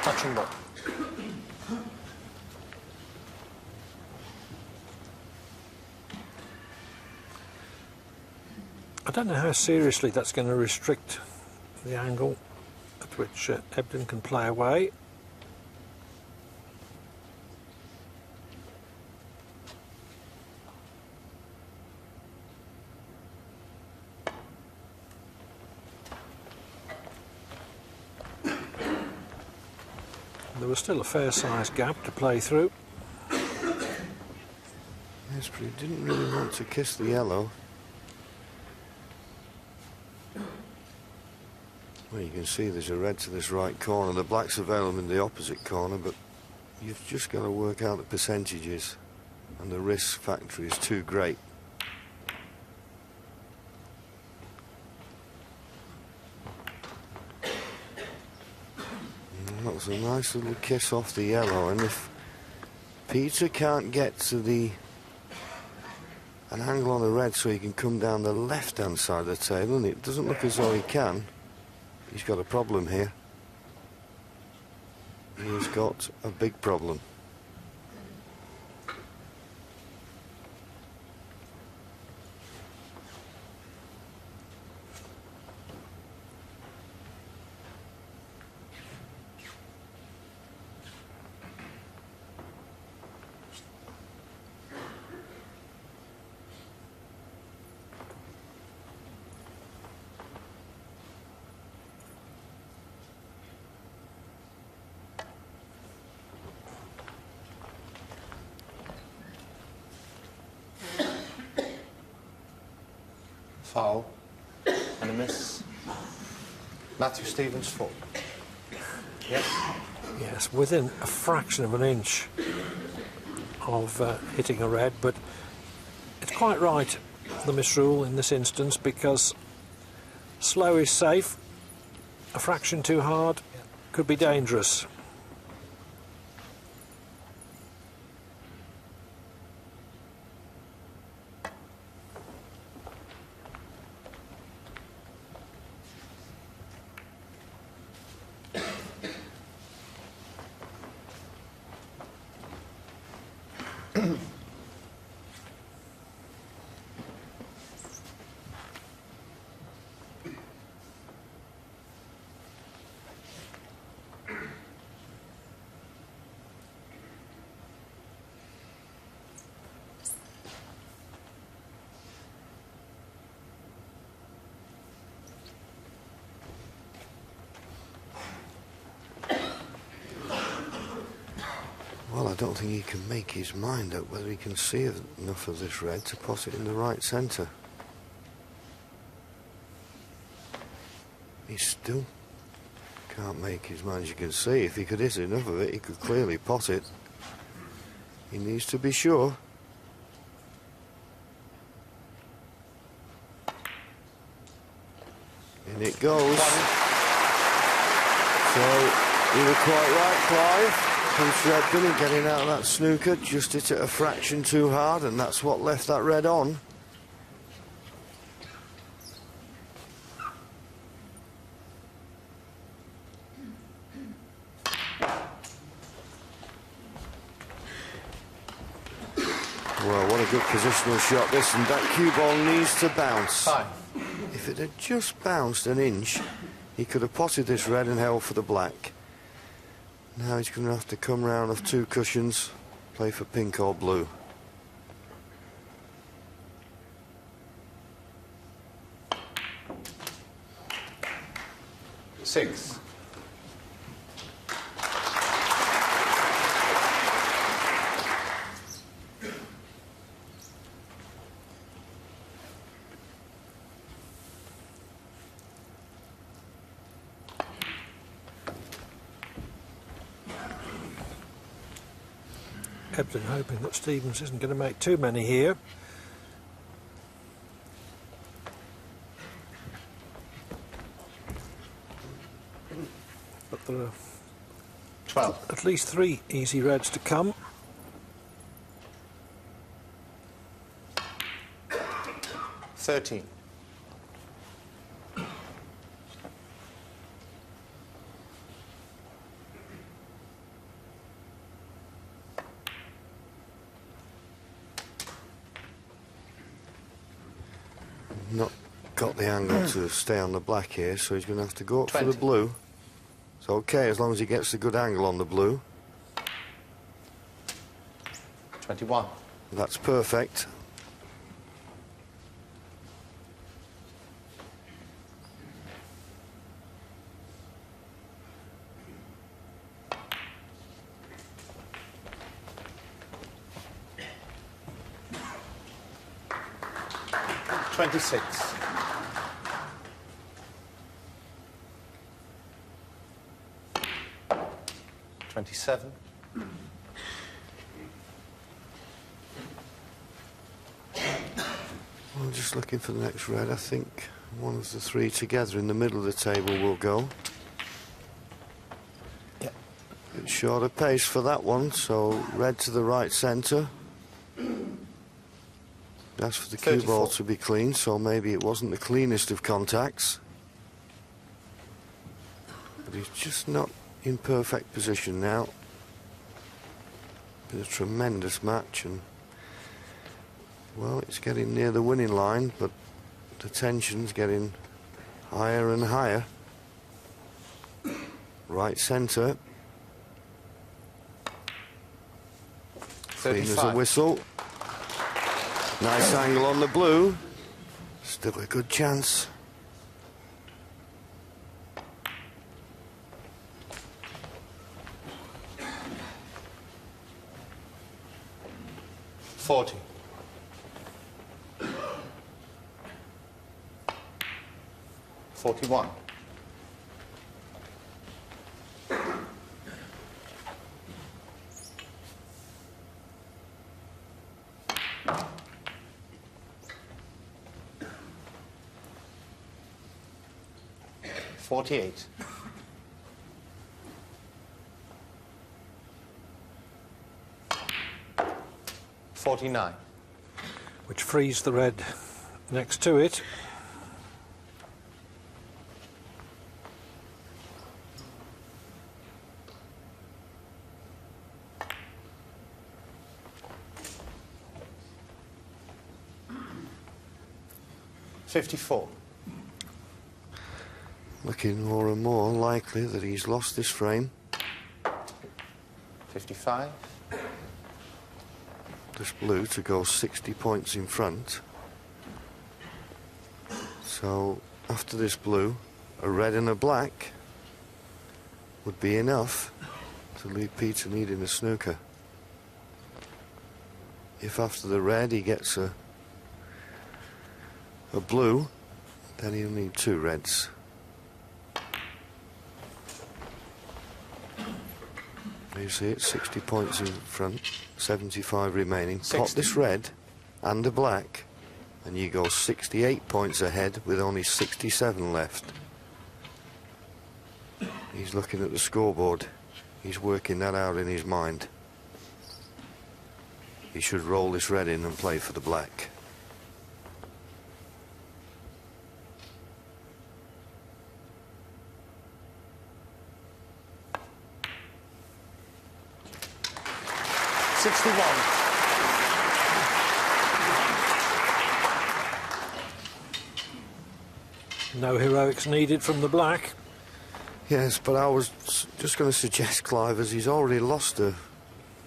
Touching ball. I don't know how seriously that's going to restrict the angle at which Ebdon can play away. There was still a fair-sized gap to play through. Yes, but he didn't really want to kiss the yellow. Well, you can see there's a red to this right corner. The black's available in the opposite corner, but you've just got to work out the percentages, and the risk factor is too great. That was a nice little kiss off the yellow, and if Peter can't get to an angle on the red so he can come down the left-hand side of the table, and it doesn't look as though he can, he's got a problem here. He has got a big problem. Foul. And a miss. Matthew Stevens, 4. Yes. Yes, within a fraction of an inch of hitting a red, but it's quite right, the misrule in this instance, because slow is safe, a fraction too hard could be dangerous. Well, I don't think he can make his mind up whether he can see enough of this red to pot it in the right centre. He still can't make his mind. As you can see, if he could hit enough of it, he could clearly pot it. He needs to be sure. In it goes. So, you were quite right, Clive. Prince Ebdon in getting out of that snooker, just hit it a fraction too hard, and that's what left that red on. Well, what a good positional shot this, and that cue ball needs to bounce. 5. If it had just bounced an inch, he could have potted this red and held for the black. Now he's going to have to come round off 2 cushions, play for pink or blue. Six. Ebdon hoping that Stevens isn't going to make too many here. But there are 12. at least 3 easy reds to come. 13. Not got the angle to stay on the black here, so he's going to have to go up 20. for the blue. It's okay as long as he gets a good angle on the blue. 21. That's perfect. $26. 27. I'm just looking for the next red. I think one of the 3 together in the middle of the table will go. Yep. Bit shorter pace for that one, so red to the right centre. That's for the cue ball 34. to be clean, so maybe it wasn't the cleanest of contacts. But he's just not in perfect position now. Been a tremendous match, and well, it's getting near the winning line, but the tension's getting higher and higher. Right centre. Clean as a 35. whistle. Nice angle on the blue. Still a good chance. $40. 41. 48. 49. Which frees the red next to it. $54. Looking more and more likely that he's lost this frame. 55. This blue to go 60 points in front. So after this blue, a red and a black would be enough to leave Peter needing a snooker. if after the red he gets a blue, then he'll need 2 reds. You see it's 60 points in front, 75 remaining. 60. Pot this red and a black, and you go 68 points ahead with only 67 left. He's looking at the scoreboard. He's working that out in his mind. He should roll this red in and play for the black. No heroics needed from the black. Yes, but I was just going to suggest, Clive, as he's already lost a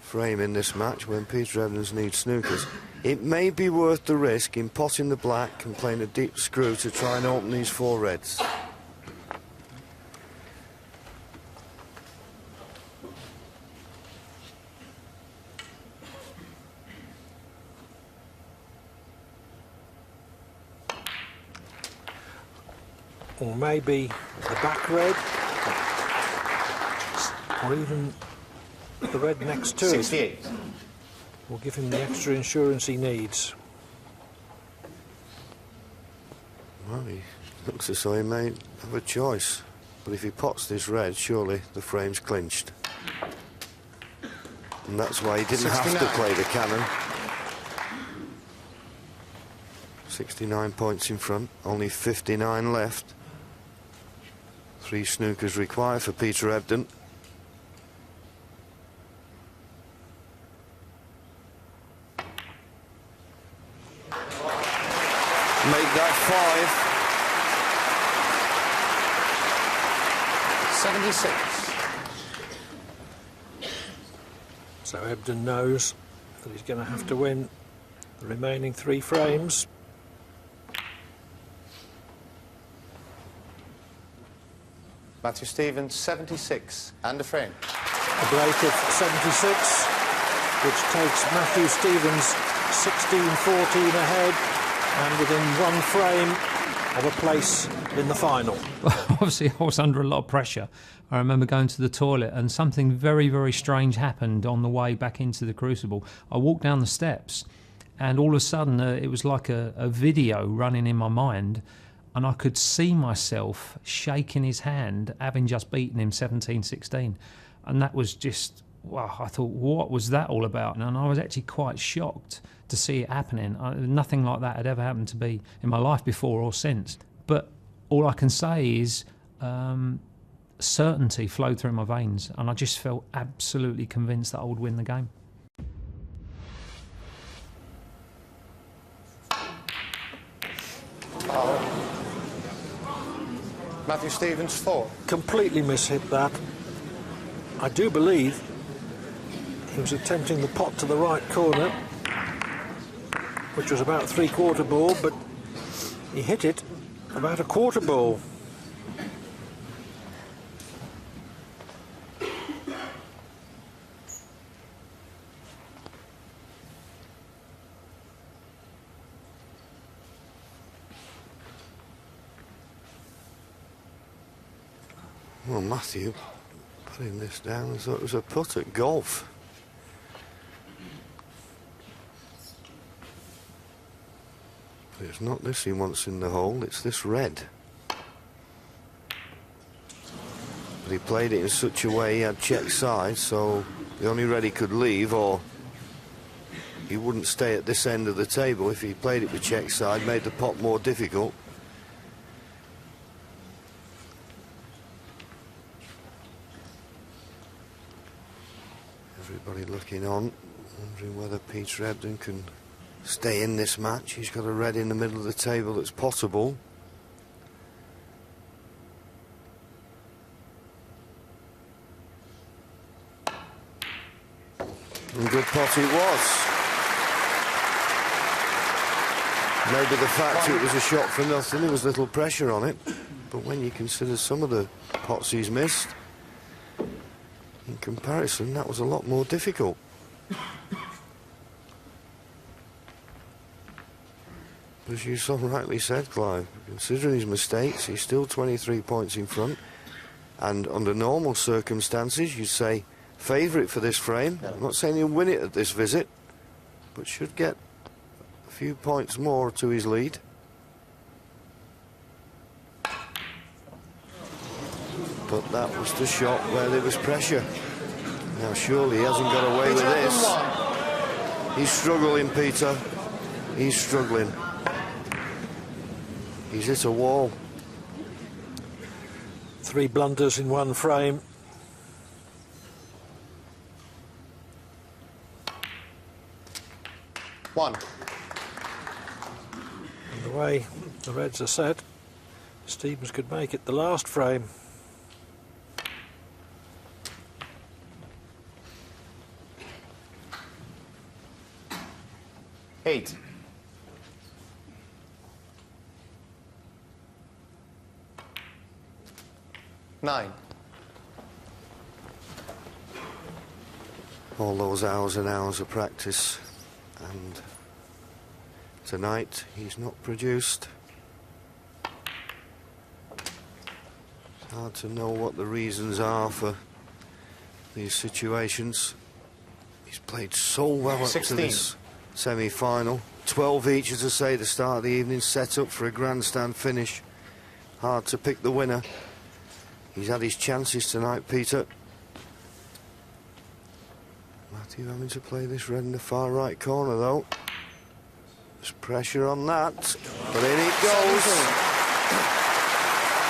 frame in this match when Peter Evans needs snookers, it may be worth the risk in potting the black and playing a deep screw to try and open these 4 reds. Or maybe the back red, or even the red next to 68. it will give him the extra insurance he needs. Well, he looks as though he may have a choice, but if he pots this red, surely the frame's clinched. And that's why he didn't 69. have to play the cannon. 69 points in front, only 59 left. 3 snookers required for Peter Ebdon. Make that 76. So Ebdon knows that he's going to have to win the remaining 3 frames. Matthew Stevens, 76 and a frame. A break of 76, which takes Matthew Stevens 16-14 ahead and within 1 frame of a place in the final. Obviously, I was under a lot of pressure. I remember going to the toilet and something very, very strange happened on the way back into the Crucible. I walked down the steps and all of a sudden it was like a video running in my mind, and I could see myself shaking his hand, having just beaten him 17-16. And that was just, wow, I thought, what was that all about? And I was actually quite shocked to see it happening. Nothing like that had ever happened to me in my life before or since. But all I can say is certainty flowed through my veins, and I just felt absolutely convinced that I would win the game. Matthew Stevens, 4. Completely mishit that. I do believe he was attempting the pot to the right corner, which was about 3/4 ball, but he hit it about a 1/4 ball. Well, Matthew, putting this down, I thought it was a putt at golf. But it's not this he wants in the hole, it's this red. But he played it in such a way he had check side, so the only red he could leave, or he wouldn't stay at this end of the table if he played it with check side, made the pot more difficult. Everybody looking on, wondering whether Peter Ebdon can stay in this match. He's got a red in the middle of the table that's possible. And good pot it was. Maybe the fact it was a shot for nothing, there was little pressure on it. But when you consider some of the pots he's missed, in comparison, that was a lot more difficult. as you so rightly said, Clive, considering his mistakes, he's still 23 points in front. And under normal circumstances, you'd say favourite for this frame. I'm not saying he'll win it at this visit, but should get a few points more to his lead. But that was the shot where there was pressure. Now surely he hasn't got away with this. He's struggling, Peter. He's struggling. He's hit a wall. 3 blunders in one frame. One. And the way the Reds are set, Stevens could make it the last frame. Eight. Nine. All those hours and hours of practice, and tonight he's not produced. It's hard to know what the reasons are for these situations. He's played so well up 16. to this semi-final. 12 each, as I say, the start of the evening, set up for a grandstand finish. Hard to pick the winner. He's had his chances tonight, Peter. Matthew having to play this red in the far right corner, though. There's pressure on that, but in it goes.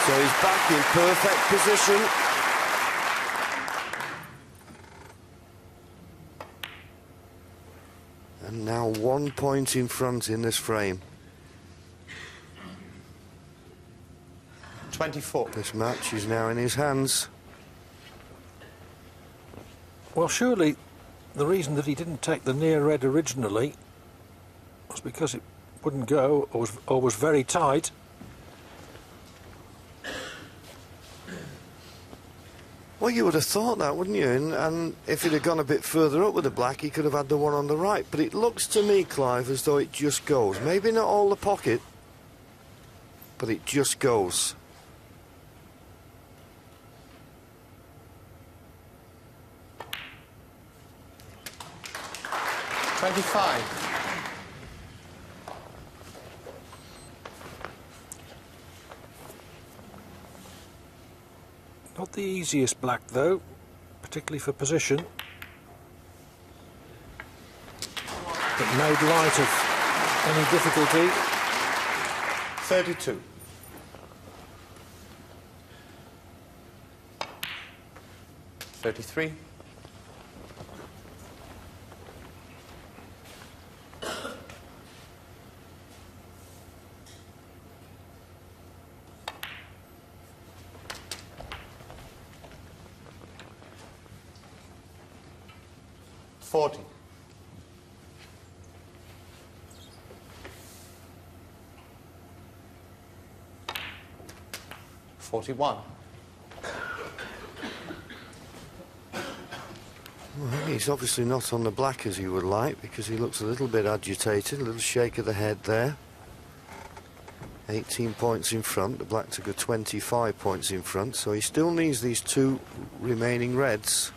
So he's back in perfect position. And now 1 point in front in this frame. 24. This match is now in his hands. Well, surely the reason that he didn't take the near red originally was because it wouldn't go or was very tight. Well, you would have thought that, wouldn't you? And if it had gone a bit further up with the black, he could have had the one on the right. But it looks to me, Clive, as though it just goes. Maybe not all the pocket, but it just goes. Not the easiest black, though, particularly for position. But made light of any difficulty. 32. 33. 40. 41. Well, he's obviously not on the black as he would like, because he looks a little bit agitated, a little shake of the head there. 18 points in front, the black took a 25 points in front, so he still needs these 2 remaining reds.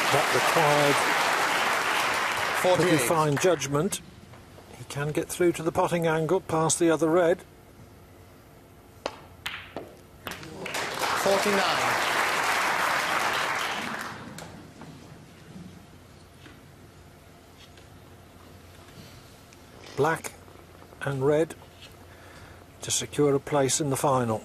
That required 48. pretty fine judgment. He can get through to the potting angle past the other red. 49. Black and red to secure a place in the final.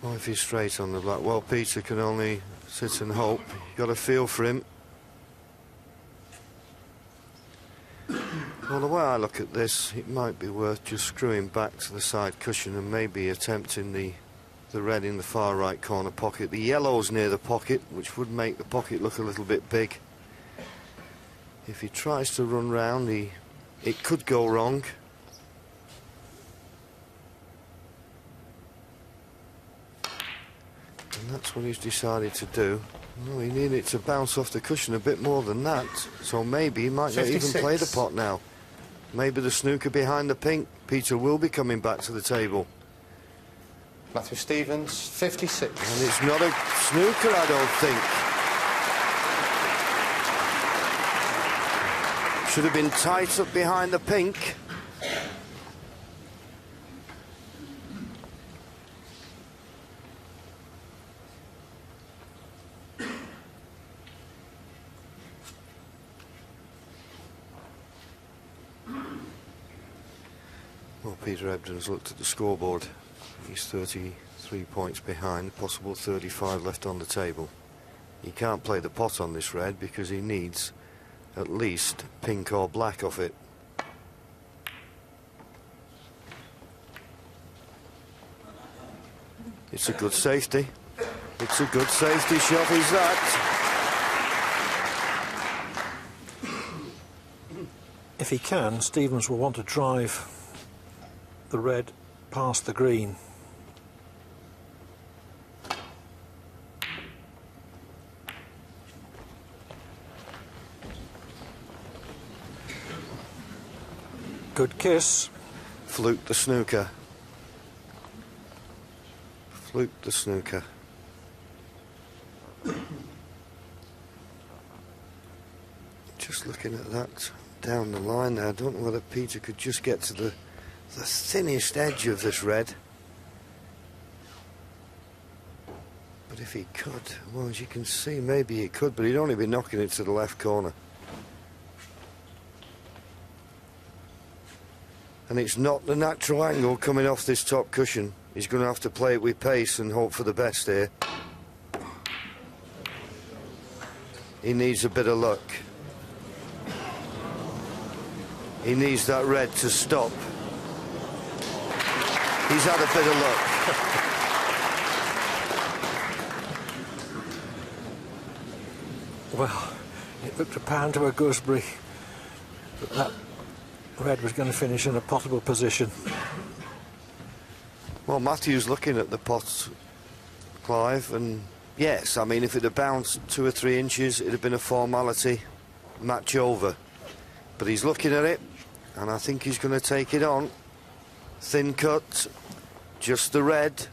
Oh, if he's straight on the black, well, Peter can only sit and hope. You've got a feel for him. Well, the way I look at this, it might be worth just screwing back to the side cushion and maybe attempting the red in the far right corner pocket. The yellow's near the pocket, which would make the pocket look a little bit big. If he tries to run round, it could go wrong. And that's what he's decided to do. Well, he needed to bounce off the cushion a bit more than that, so maybe he might not even 56. play the pot now. Maybe the snooker behind the pink. Peter will be coming back to the table. Matthew Stevens, 56. And it's not a snooker, I don't think. Should have been tight up behind the pink. Well, Peter Ebdon's looked at the scoreboard. He's 33 points behind, possible 35 left on the table. He can't play the pot on this red because he needs at least pink or black off it. It's a good safety. It's a good safety shot, is that? If he can, Stevens will want to drive the red past the green. Good kiss. Fluke the snooker. Fluke the snooker. Just looking at that down the line there, I don't know whether Peter could just get to the thinnest edge of this red. But if he could, well, as you can see, maybe he could, but he'd only be knocking it to the left corner. And it's not the natural angle coming off this top cushion. He's going to have to play it with pace and hope for the best here. He needs a bit of luck. He needs that red to stop. He's had a bit of luck. Well, it looked a pound to a gooseberry, but that red was going to finish in a potable position. Well, Matthew's looking at the pot, Clive, and yes, I mean, if it had bounced 2 or 3 inches, it'd have been a formality, match over. But he's looking at it, and I think he's going to take it on. Thin cut, just the red,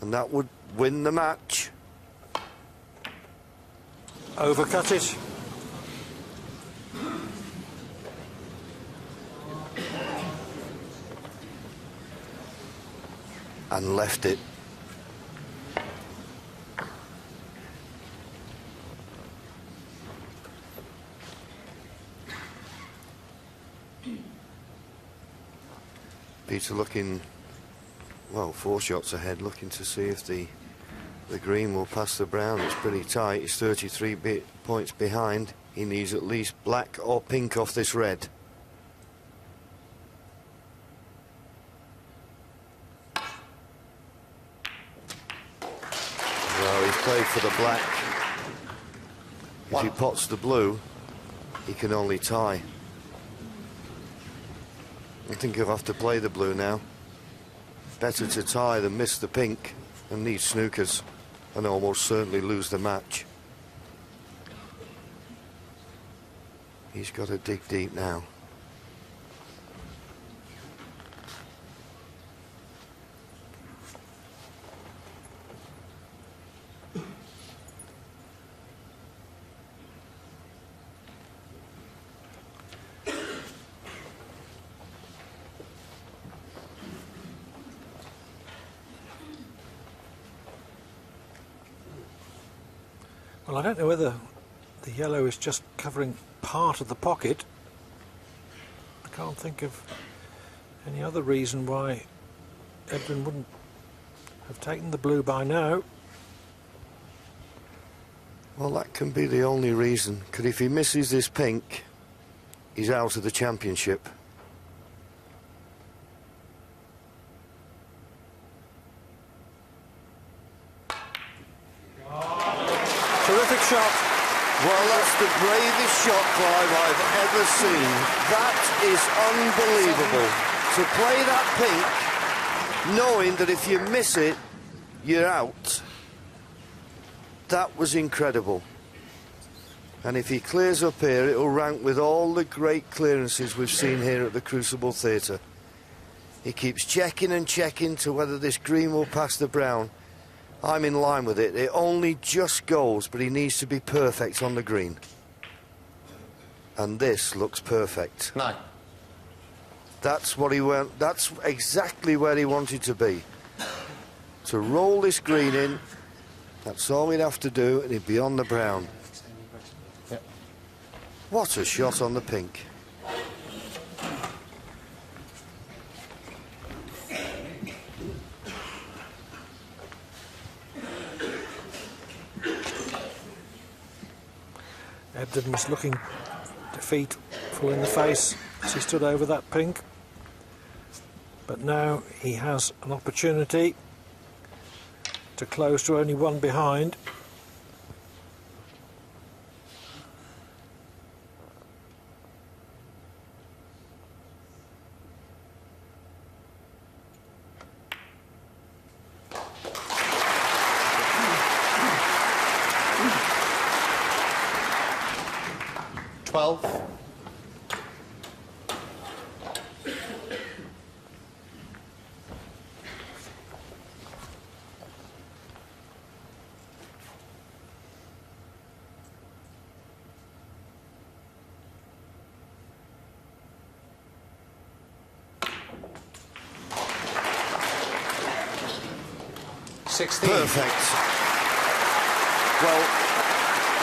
and that would win the match. Overcut it. And left it. Peter looking, well, 4 shots ahead, looking to see if the green will pass the brown. It's pretty tight. He's 33 points behind. He needs at least black or pink off this red. Well, he's played for the black. If he pots the blue, he can only tie. I think he'll have to play the blue now. Better to tie than miss the pink and need snookers and almost certainly lose the match. He's got to dig deep now. Well, I don't know whether the yellow is just covering part of the pocket. I can't think of any other reason why Ebdon wouldn't have taken the blue by now. Well, that can be the only reason, because if he misses this pink, he's out of the championship. Terrific shot. Well, that's the bravest shot, Clive, I've ever seen. That is unbelievable. To play that pink, knowing that if you miss it, you're out. That was incredible. And if he clears up here, it'll rank with all the great clearances we've seen here at the Crucible Theatre. He keeps checking and checking to whether this green will pass the brown. I'm in line with it. It only just goes, but he needs to be perfect on the green. And this looks perfect. 9. That's what he went. That's exactly where he wanted to be. To roll this green in, that's all he'd have to do, and he'd be on the brown. Yep. What a shot on the pink. Ebdon was looking defeat full in the face as he stood over that pink. But now he has an opportunity to close to only one behind. Perfect. Well,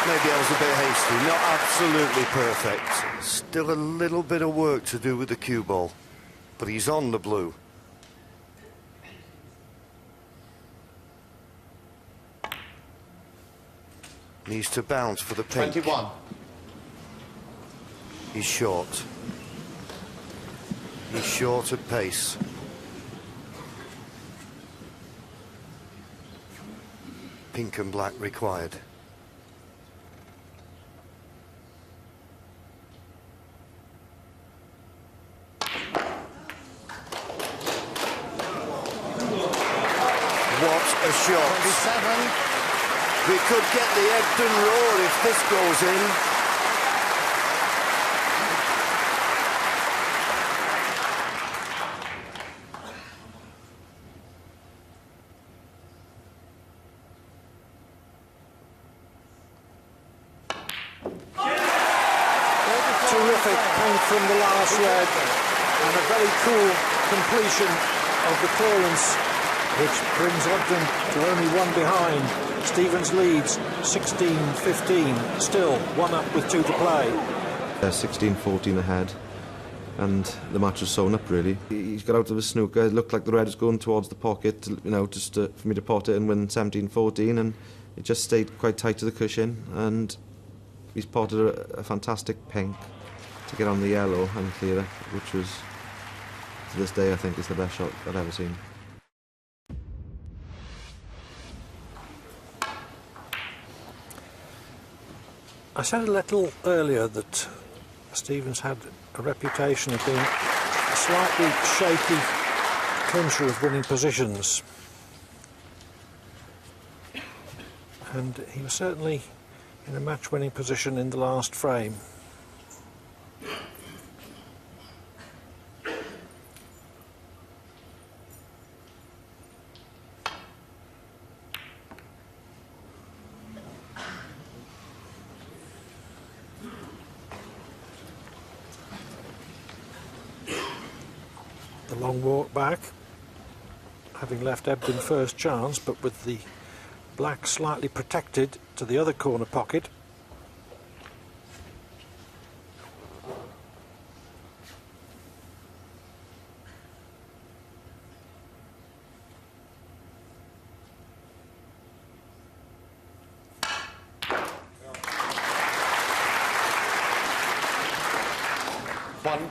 maybe I was a bit hasty. Not absolutely perfect. Still a little bit of work to do with the cue ball. But he's on the blue. Needs to bounce for the pink. 21. He's short. He's short at pace. Pink and black required. What a shot. 27. We could get the Ebdon roar if this goes in. Terrific paint from the last red and a very cool completion of the clearance, which brings Ebdon to only one behind. Stevens leads 16-15, still one up with 2 to play. 16-14 ahead, and the match was sewn up really. He got out of his snooker. It looked like the red was going towards the pocket, you know, just for me to pot it and win 17-14, and it just stayed quite tight to the cushion, and he's potted a fantastic pink to get on the yellow and clear it, which was, to this day, I think is the best shot I've ever seen. I said a little earlier that Stevens had a reputation of being a slightly shaky clincher of winning positions, and he was certainly in a match-winning position in the last frame. The long walk back, having left Ebdon first chance, but with the black slightly protected to the other corner pocket. One.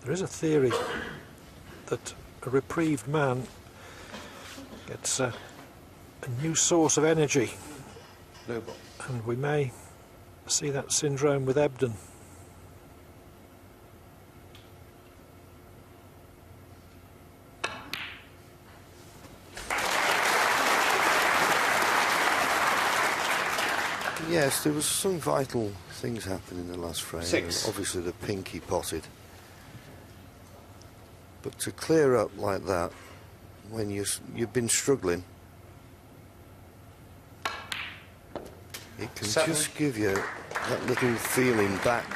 There is a theory that a reprieved man gets a new source of energy, Blue ball. and we may see that syndrome with Ebdon. Yes, there was some vital things happening in the last frame. 6. Obviously the pink he potted. But to clear up like that, when you've been struggling, it can 7. just give you that little feeling back.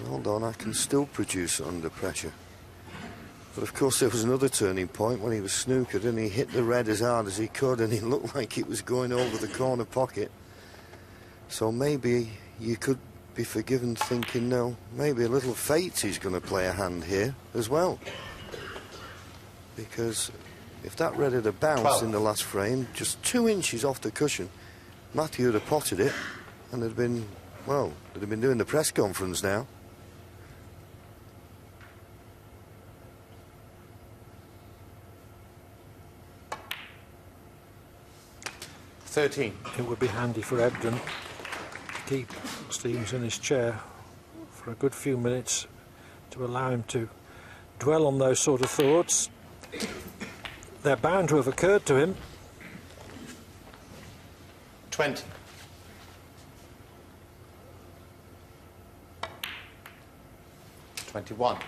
Hold on, I can still produce it under pressure. But of course there was another turning point when he was snookered and he hit the red as hard as he could and it looked like it was going over the corner pocket. So maybe you could be forgiven thinking, no, maybe a little fate is going to play a hand here as well. Because if that red had bounced in the last frame, just 2 inches off the cushion, Matthew would have potted it and they'd have been, well, they'd have been doing the press conference now. $13. It would be handy for Ebdon to keep Stevens in his chair for a good few minutes to allow him to dwell on those sort of thoughts. They're bound to have occurred to him. 20. $21.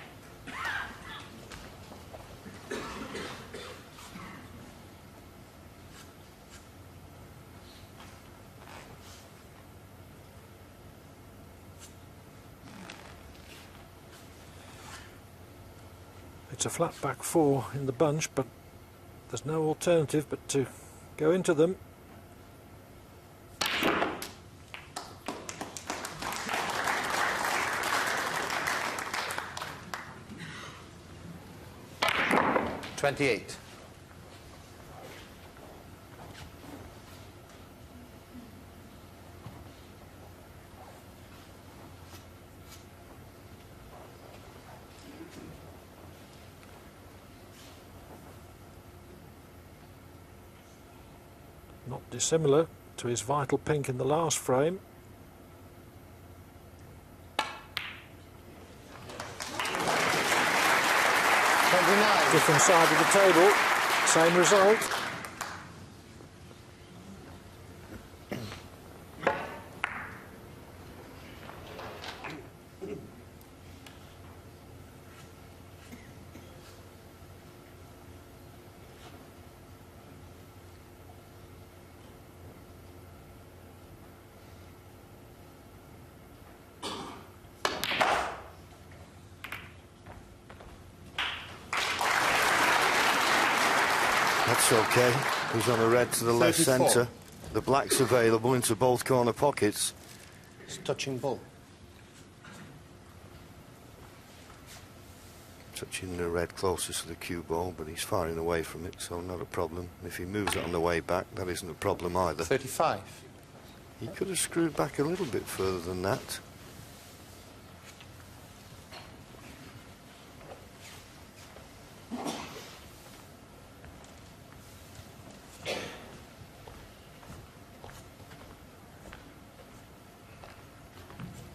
It's a flat back 4 in the bunch, but there's no alternative but to go into them. $28. Not dissimilar to his vital pink in the last frame. 29. Different side of the table, same result. That's okay. He's on a red to the left 34. centre. The black's available into both corner pockets. It's touching bull. Touching the red closest to the cue ball, but he's firing away from it, so not a problem. If he moves it on the way back, that isn't a problem either. 35. He could have screwed back a little bit further than that.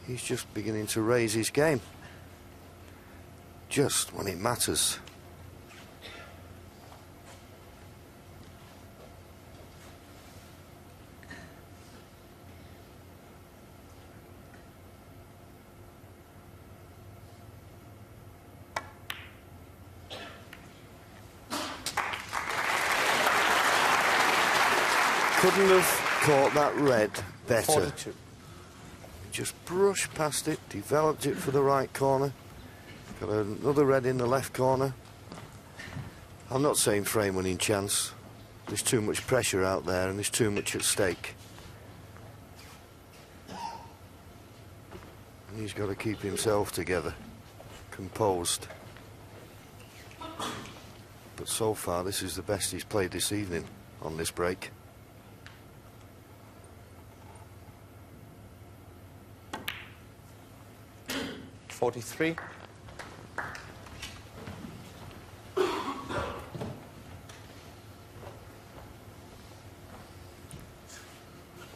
He's just beginning to raise his game. Just when it matters. Couldn't have caught that red better. 42. Just brushed past it, developed it for the right corner. Got another red in the left corner. I'm not saying frame winning chance. There's too much pressure out there and there's too much at stake. And he's got to keep himself together, composed. But so far this is the best he's played this evening on this break. $43.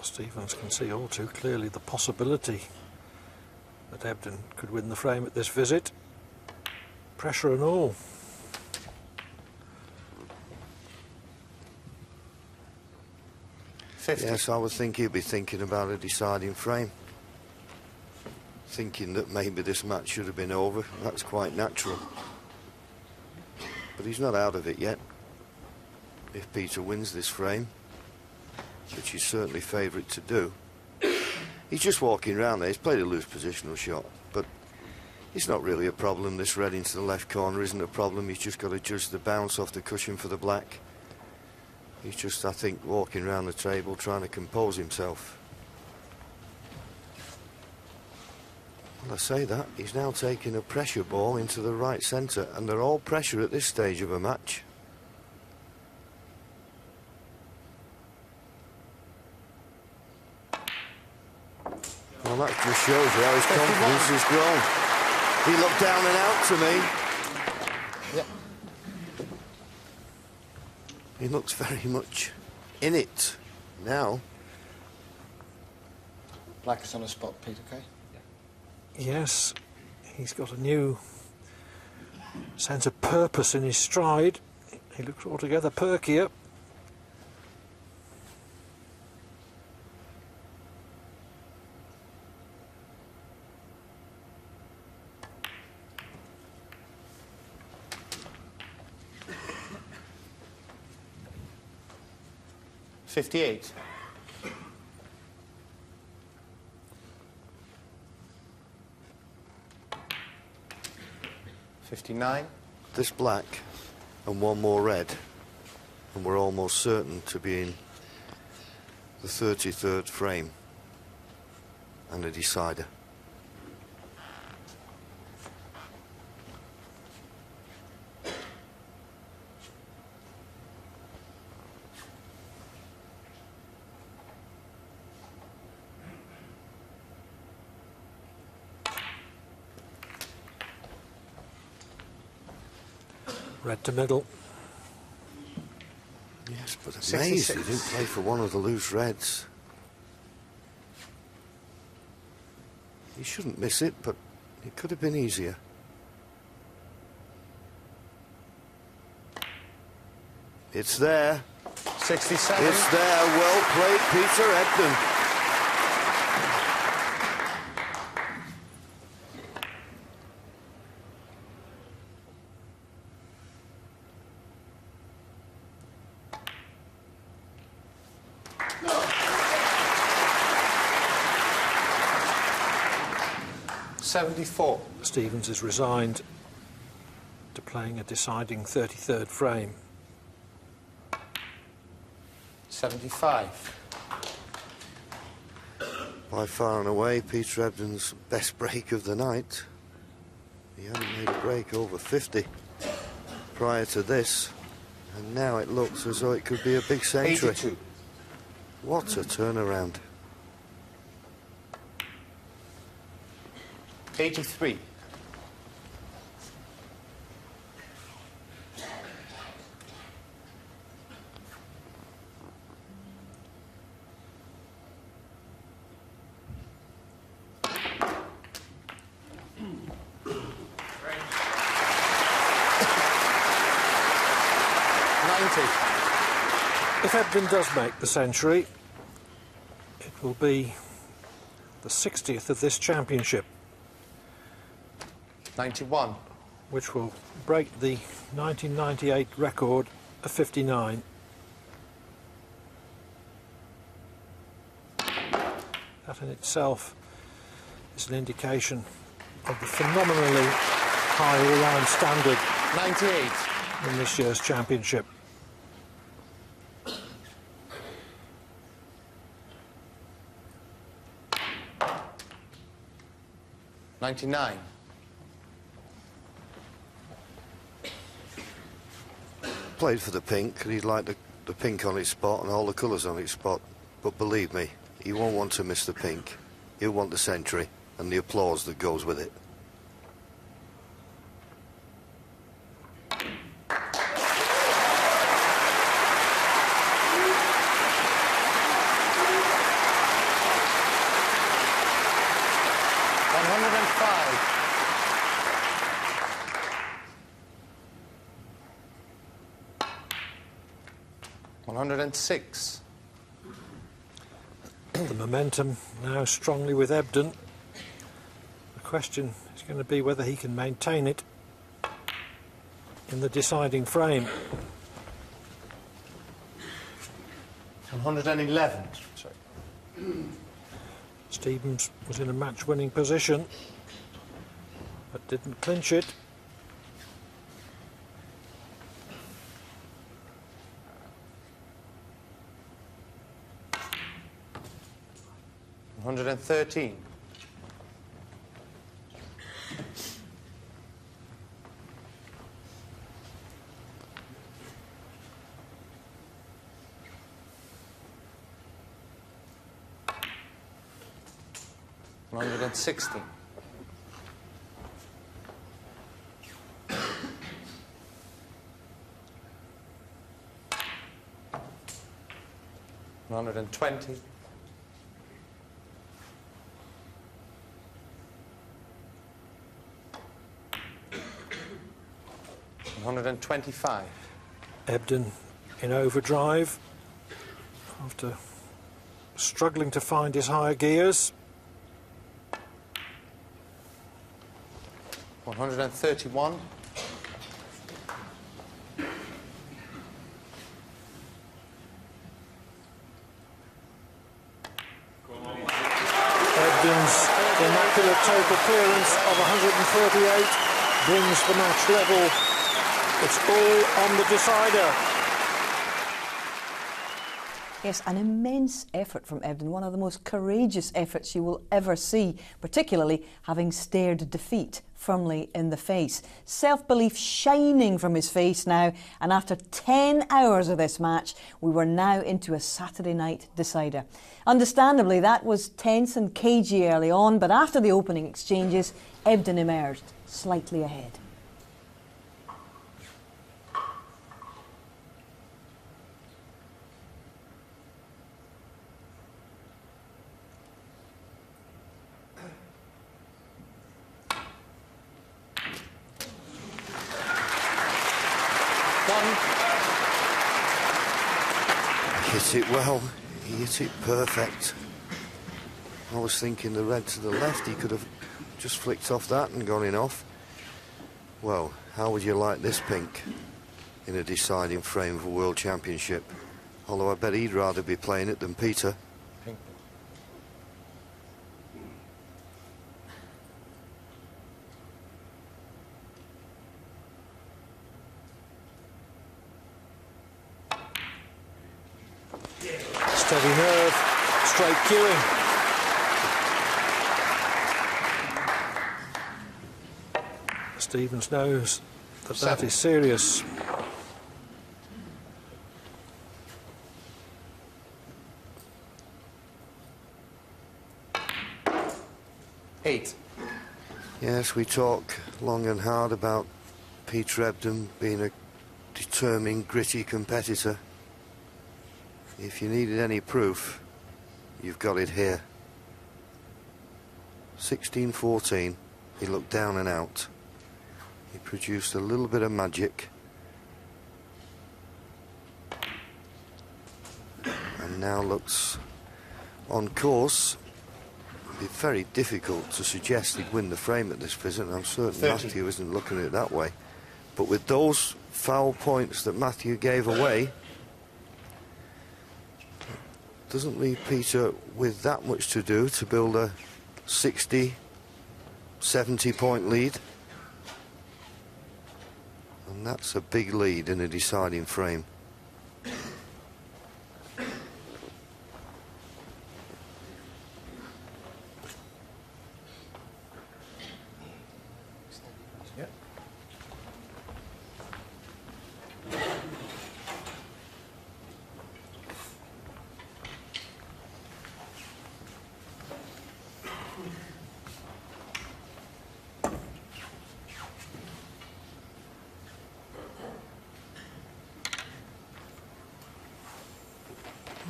Stevens can see all too clearly the possibility that Ebdon could win the frame at this visit. Pressure and all. Yes, I would think he'd be thinking about a deciding frame. Thinking that maybe this match should have been over. That's quite natural. But he's not out of it yet. If Peter wins this frame, which he's certainly favourite to do, he's just walking around there. He's played a loose positional shot, but it's not really a problem. This red into the left corner isn't a problem. He's just got to judge the bounce off the cushion for the black. He's just, I think, walking around the table trying to compose himself. Well, I say that, he's now taking a pressure ball into the right centre, and they're all pressure at this stage of a match. Well, that just shows you how his confidence has grown. He looked down and out to me. Yeah. He looks very much in it now. Black is on the spot, Peter, okay? Yes, he's got a new sense of purpose in his stride. He looks altogether perkier. $58. $59. This black and one more red, and we're almost certain to be in the 33rd frame and a decider. Red to middle. Yes, but amazed he didn't play for one of the loose reds. He shouldn't miss it, but it could have been easier. It's there. 67. It's there. Well played, Peter Ebdon. $74. Stevens is resigned to playing a deciding 33rd frame. 75. By far and away, Peter Ebdon's best break of the night. He hadn't made a break over 50 prior to this, and now it looks as though it could be a big century. 82. What a turnaround. 83. If Ebdon does make the century, it will be the 60th of this championship, 91. which will break the 1998 record of 59. That in itself is an indication of the phenomenally high all-round standard 98. in this year's championship. $99. Played for the pink, and he'd like the pink on its spot and all the colours on its spot. But believe me, he won't want to miss the pink. He'll want the century and the applause that goes with it. 106. The momentum now strongly with Ebdon. The question is going to be whether he can maintain it in the deciding frame. 111. Sorry. Stevens was in a match-winning position, but didn't clinch it. $113. $116. $120. $125. Ebdon in overdrive after struggling to find his higher gears. 131. Ebdon's immaculate total clearance of 138 brings the match level. It's all on the decider. Yes, an immense effort from Ebdon, one of the most courageous efforts you will ever see, particularly having stared defeat firmly in the face. Self-belief shining from his face now, and after 10 hours of this match, we were now into a Saturday night decider. Understandably, that was tense and cagey early on, but after the opening exchanges, Ebdon emerged slightly ahead. Hit it well, he hit it perfect. I was thinking the red to the left, he could have just flicked off that and gone in off. Well, how would you like this pink in a deciding frame of a World Championship? Although I bet he'd rather be playing it than Peter. Pink. Steady nerve, straight queuing. Stevens knows that that is serious. $8. Yes, we talk long and hard about Peter Ebdon being a determined, gritty competitor. If you needed any proof, you've got it here. 16-14, he looked down and out. He produced a little bit of magic. And now looks on course. It'd be very difficult to suggest he'd win the frame at this visit. I'm certain 30. Matthew isn't looking at it that way. But with those foul points that Matthew gave away, doesn't leave Peter with that much to do to build a 60, 70-point lead. And that's a big lead in a deciding frame. Yep.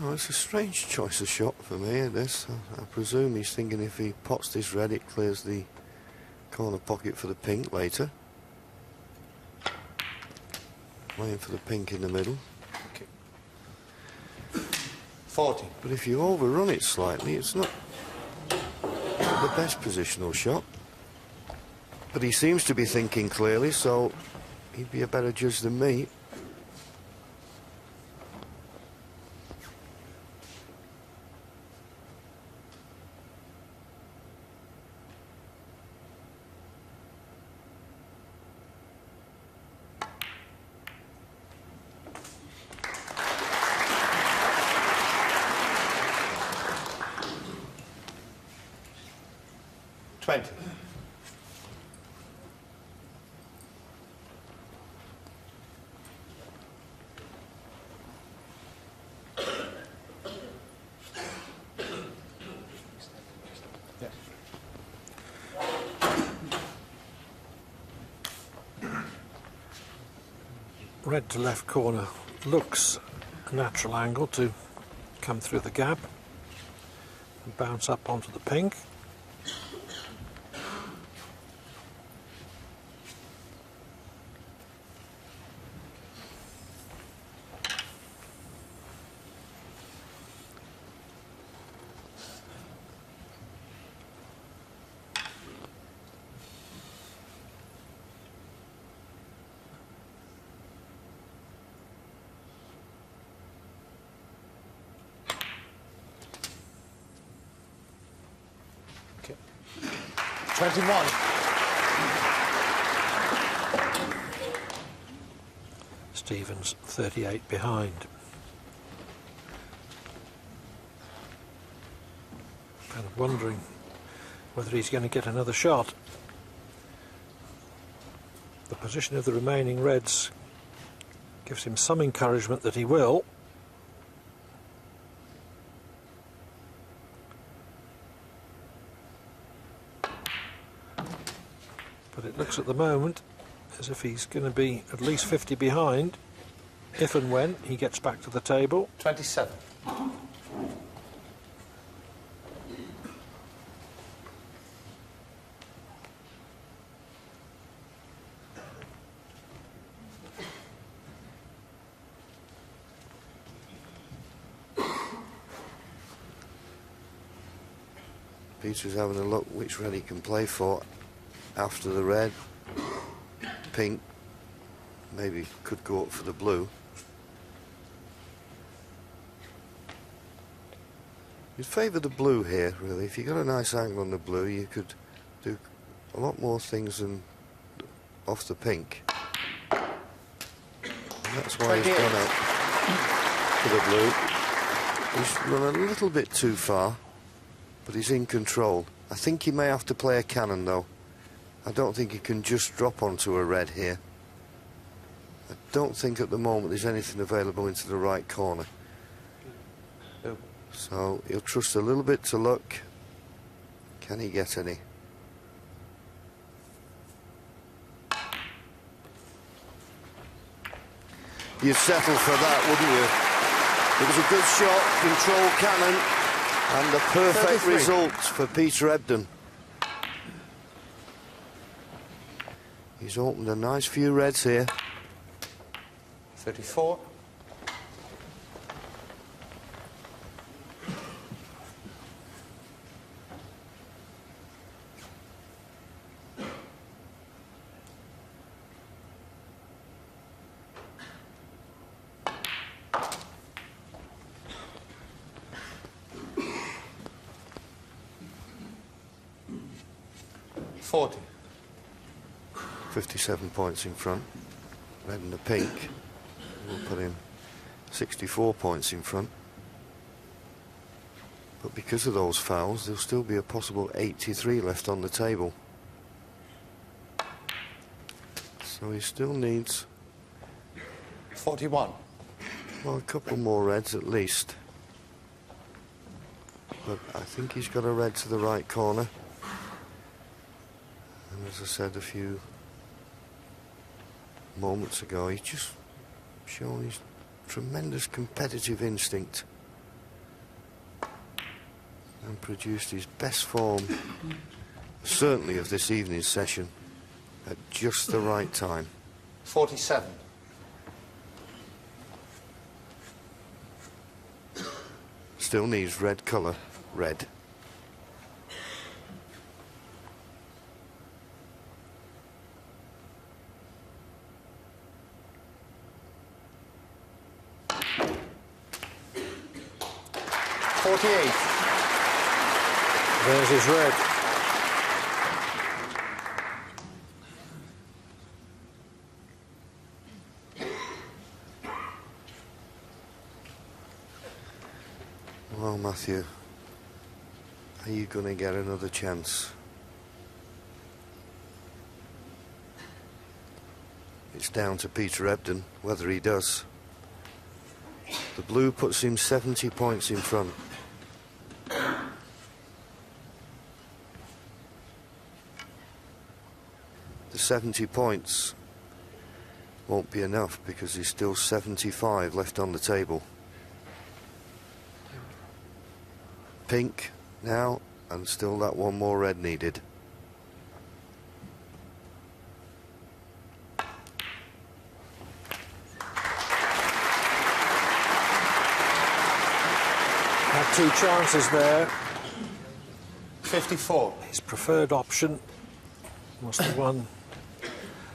Oh, it's a strange choice of shot for me at this. I presume he's thinking if he pots this red, it clears the corner pocket for the pink later. Playing for the pink in the middle. Okay. 40. But if you overrun it slightly, it's not the best positional shot. But he seems to be thinking clearly, so he'd be a better judge than me. Red to left corner looks a natural angle to come through the gap and bounce up onto the pink. Okay. 21. Stevens 38 behind. Kind of wondering whether he's going to get another shot. The position of the remaining reds gives him some encouragement that he will. But it looks at the moment as if he's going to be at least 50 behind if and when he gets back to the table. 27. Peter's having a look which red he can play for after the red. Pink, maybe could go up for the blue. You'd favour the blue here, really. If you got a nice angle on the blue, you could do a lot more things than off the pink. And that's why he's gone out for the blue. He's run a little bit too far, but he's in control. I think he may have to play a cannon, though. I don't think he can just drop onto a red here. I don't think at the moment there's anything available into the right corner. No. So he'll trust a little bit to luck. Can he get any? You'd settle for that, wouldn't you? It was a good shot, control cannon, and the perfect 33. result for Peter Ebdon. He's opened a nice few reds here. 34. $40. 57 points in front. Red and the pink will put him 64 points in front. But because of those fouls, there'll still be a possible 83 left on the table. So he still needs, 41. well, a couple more reds at least. But I think he's got a red to the right corner. And as I said a few moments ago, he's just shown his tremendous competitive instinct and produced his best form, certainly of this evening's session, at just the right time. 47. Still needs red colour, red. There's his red. Well, Matthew, are you going to get another chance? It's down to Peter Ebdon whether he does. The blue puts him 70 points in front. The 70 points won't be enough because there's still 75 left on the table. Pink now, and still that one more red needed. Had two chances there. 54. His preferred option was the one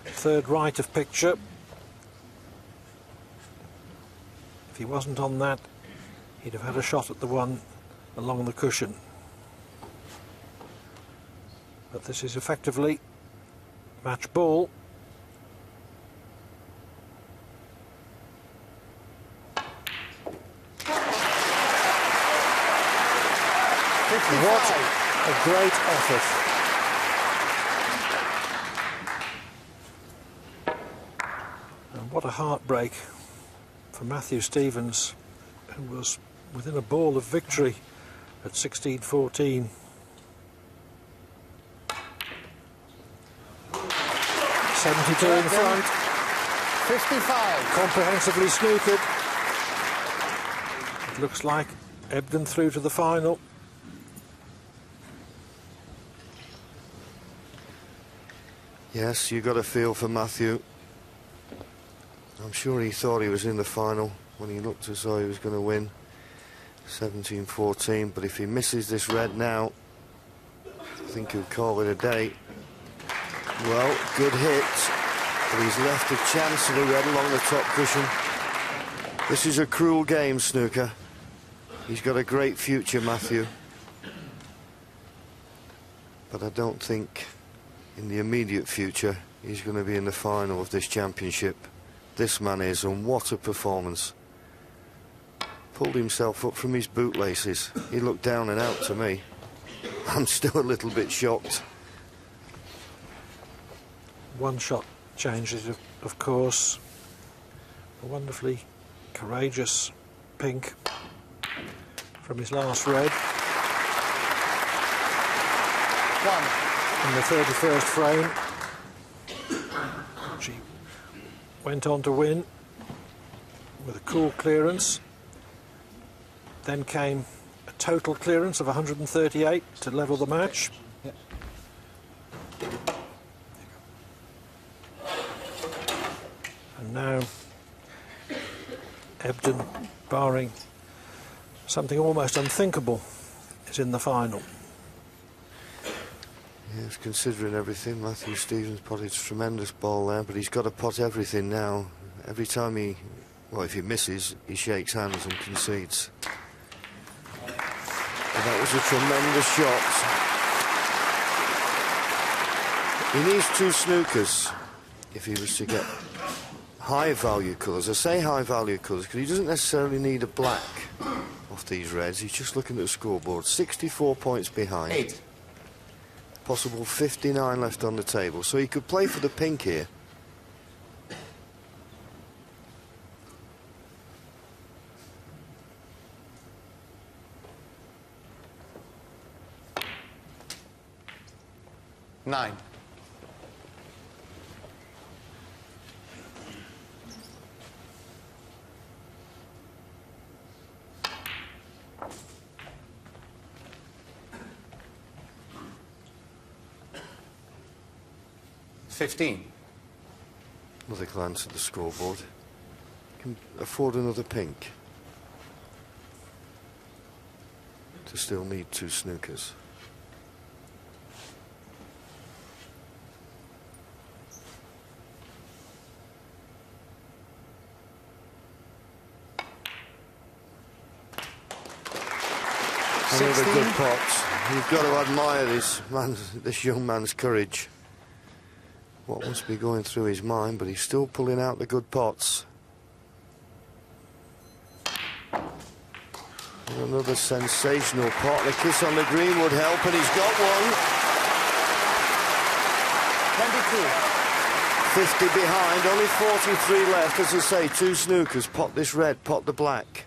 third right of picture. If he wasn't on that, he'd have had a shot at the one along the cushion. But this is effectively match ball. What a great effort. And what a heartbreak for Matthew Stevens, who was within a ball of victory at 16-14. .72 in front. 55. Comprehensively snookered. It looks like Ebdon through to the final. Yes, you got a feel for Matthew. I'm sure he thought he was in the final when he looked as though he was going to win 17-14, but if he misses this red now, I think he'll call it a day. Well, good hit, but he's left a chance of the red along the top cushion. This is a cruel game, snooker. He's got a great future, Matthew, but I don't think in the immediate future he's going to be in the final of this championship. This man is, and what a performance. Pulled himself up from his bootlaces. He looked down and out to me. I'm still a little bit shocked. One shot changes, of course. A wonderfully courageous pink from his last red. One. In the 31st frame, she went on to win with a cool clearance. Then came a total clearance of 138 to level the match. Yep. And now Ebdon, barring something almost unthinkable, is in the final. Yes, considering everything, Matthew Stevens potted a tremendous ball there, but he's got to pot everything now. Every time he, well, if he misses, he shakes hands and concedes. But that was a tremendous shot. He needs two snookers if he was to get high value colours. I say high value colours because he doesn't necessarily need a black off these reds. He's just looking at the scoreboard. 64 points behind. 8. Possible 59 left on the table, so he could play for the pink here. Nine. $15. Another glance at the scoreboard. Can afford another pink. to still need 2 snookers. Another good pot. You've got to admire this young man's courage. What must be going through his mind, but he's still pulling out the good pots. And another sensational pot. The kiss on the green would help, and he's got one. 22. 50 behind, only 43 left. As I say, 2 snookers. Pot this red, pot the black.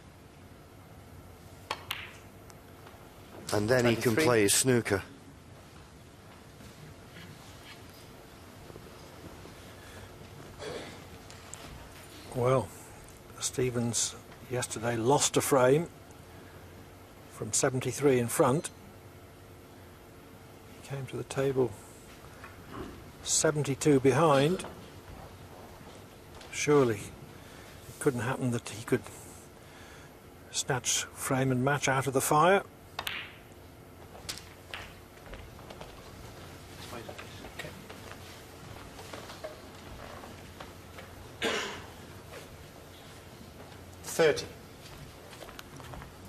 And then 23. He can play his snooker. Well, Stevens yesterday lost a frame from 73 in front. He came to the table 72 behind. Surely it couldn't happen that he could snatch frame and match out of the fire.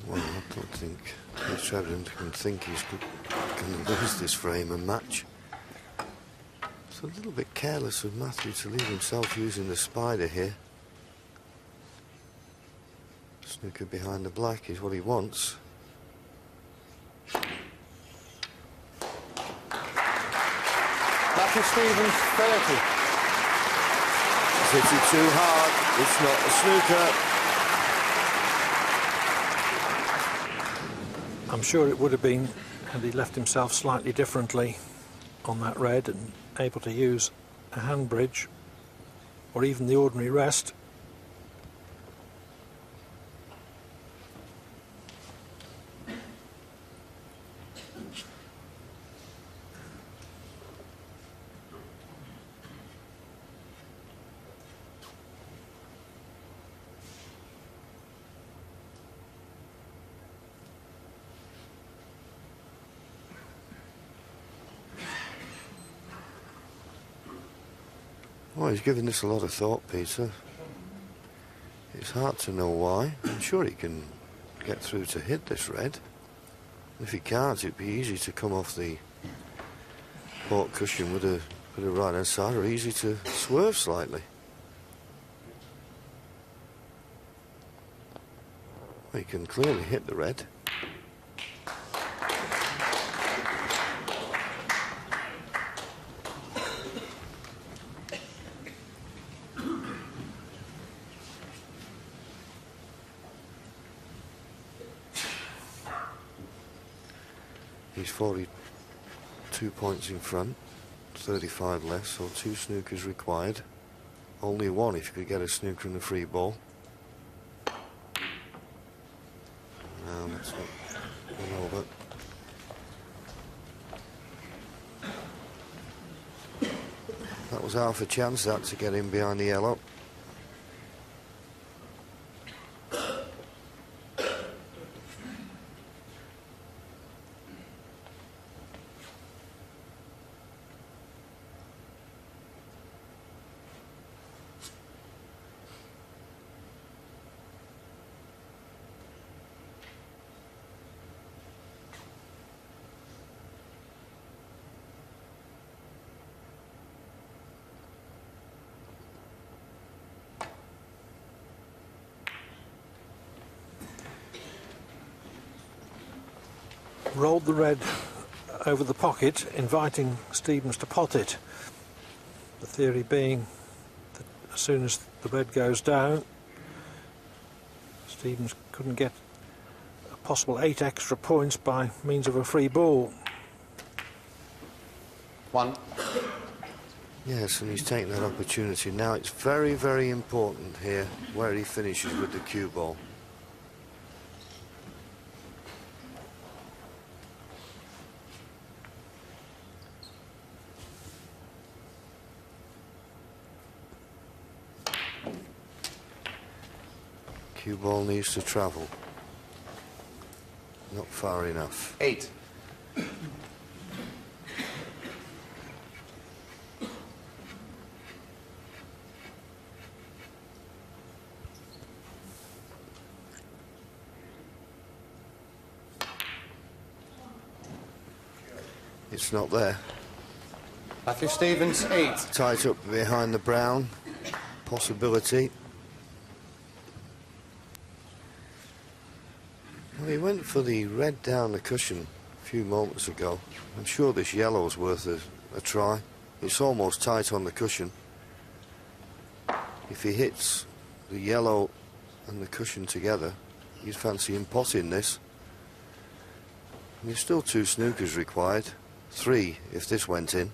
Well, I don't think Mr. Ebdon can think he's going to lose this frame and match. It's a little bit careless of Matthew to leave himself using the spider here. Snooker behind the black is what he wants. Matthew Stevens, 30. He's hit it too hard. It's not a snooker. I'm sure it would have been had he left himself slightly differently on that red and able to use a hand bridge or even the ordinary rest. Well, he's given this a lot of thought, Peter. It's hard to know why. I'm sure he can get through to hit this red. If he can't, it'd be easy to come off the port cushion with a right hand side, or easy to swerve slightly. Well, he can clearly hit the red. He's 42 points in front, 35 left, so 2 snookers required. Only 1 if you could get a snooker and a free ball. No, that's not over. That was half a chance, that, to get in behind the yellow. Rolled the red over the pocket, inviting Stevens to pot it. The theory being that as soon as the red goes down, Stevens couldn't get a possible 8 extra points by means of a free ball. 1. Yes, and he's taken that opportunity. Now it's very, very important here where he finishes with the cue ball. Cue ball needs to travel. Not far enough. 8. It's not there. Matthew Stevens, 8. Tight up behind the brown. Possibility. Well, he went for the red down the cushion a few moments ago. I'm sure this yellow's worth a try. It's almost tight on the cushion. If he hits the yellow and the cushion together, you'd fancy him potting this. And there's still 2 snookers required. 3 if this went in.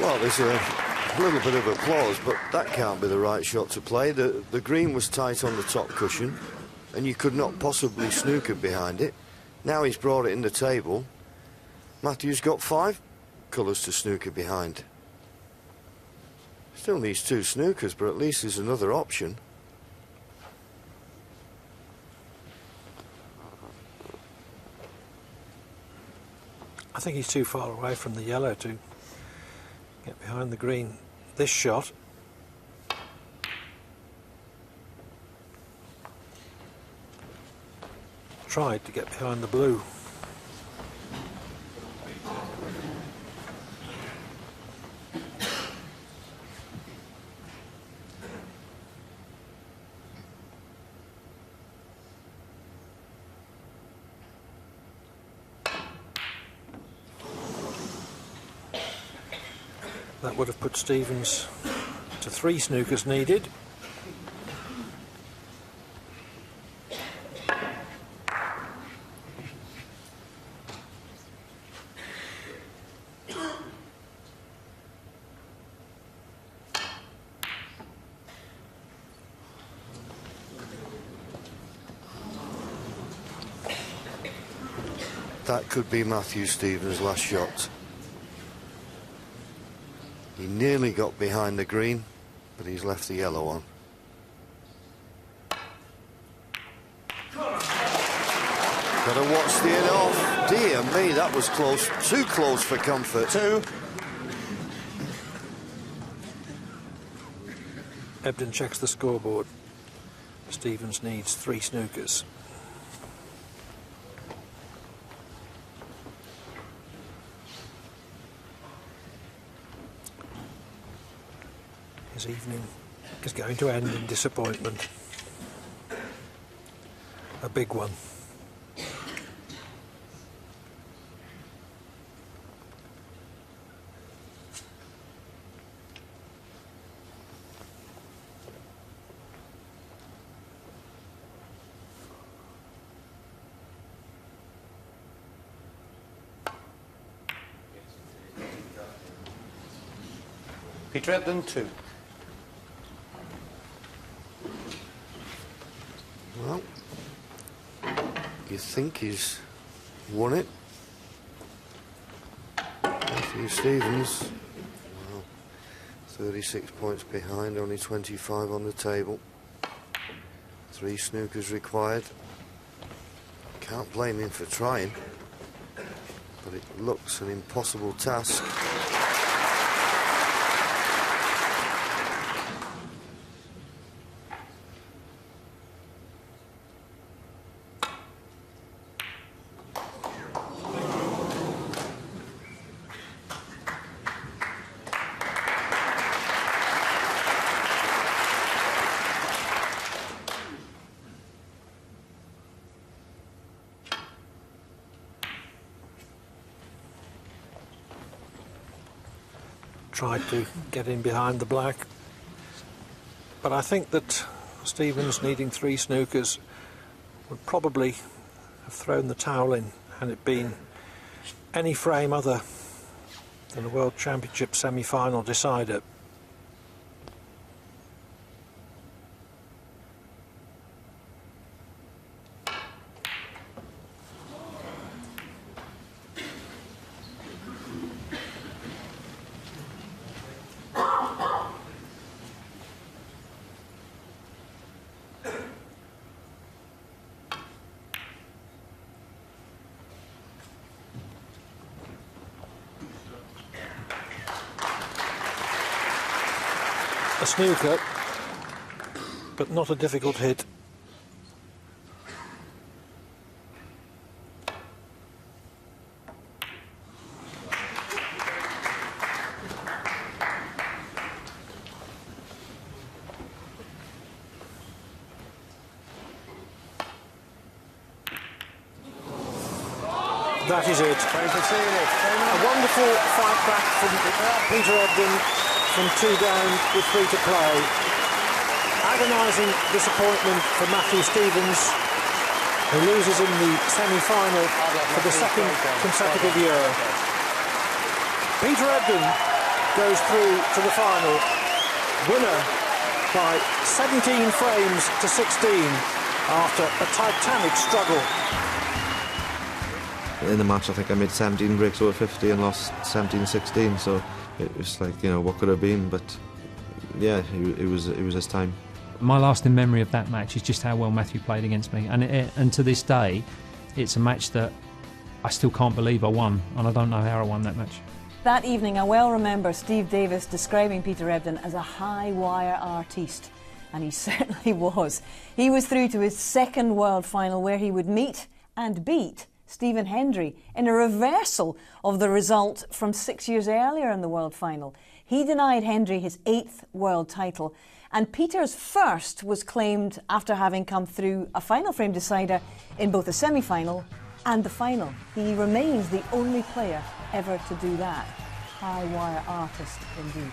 Well, there's a little bit of applause, but that can't be the right shot to play. The green was tight on the top cushion, and you could not possibly snooker behind it. Now he's brought it in the table. Matthew's got 5 colours to snooker behind. Still needs 2 snookers, but at least there's another option. I think he's too far away from the yellow to get behind the green. This shot. Tried to get behind the blue. That would have put Stevens to 3 snookers needed. That could be Matthew Stevens' last shot. He nearly got behind the green, but he's left the yellow on. Gotta watch the in off. Dear me, that was close. Too close for comfort. 2. Ebdon checks the scoreboard. Stevens needs 3 snookers. His evening is going to end in disappointment. A big one. Peter Ebdon, 2. Well, you think he's won it. Matthew Stevens, well, 36 points behind, only 25 on the table. 3 snookers required. Can't blame him for trying, but it looks an impossible task. tried to get in behind the black. But I think that Stevens, needing 3 snookers, would probably have thrown the towel in had it been any frame other than a World Championship semi-final decider. A snooker, but not a difficult hit. That is it. A wonderful fight back from Peter Ebdon from 2 down with 3 to play. Agonising disappointment for Matthew Stevens, who loses in the semi-final for the 2nd consecutive year. Peter Ebdon goes through to the final, winner by 17 frames to 16 after a titanic struggle. In the match, I think I made 17 breaks over 50 and lost 17-16, so it was like, you know, what could have been, but yeah, it was his time. My lasting memory of that match is just how well Matthew played against me, and to this day, it's a match that I still can't believe I won, and I don't know how I won that match. That evening, I well remember Steve Davis describing Peter Ebdon as a high-wire artiste, and he certainly was. He was through to his 2nd World Final, where he would meet and beat Stephen Hendry in a reversal of the result from 6 years earlier in the World Final. He denied Hendry his 8th world title, and Peter's first was claimed after having come through a final frame decider in both the semi-final and the final. He remains the only player ever to do that. High wire artist indeed.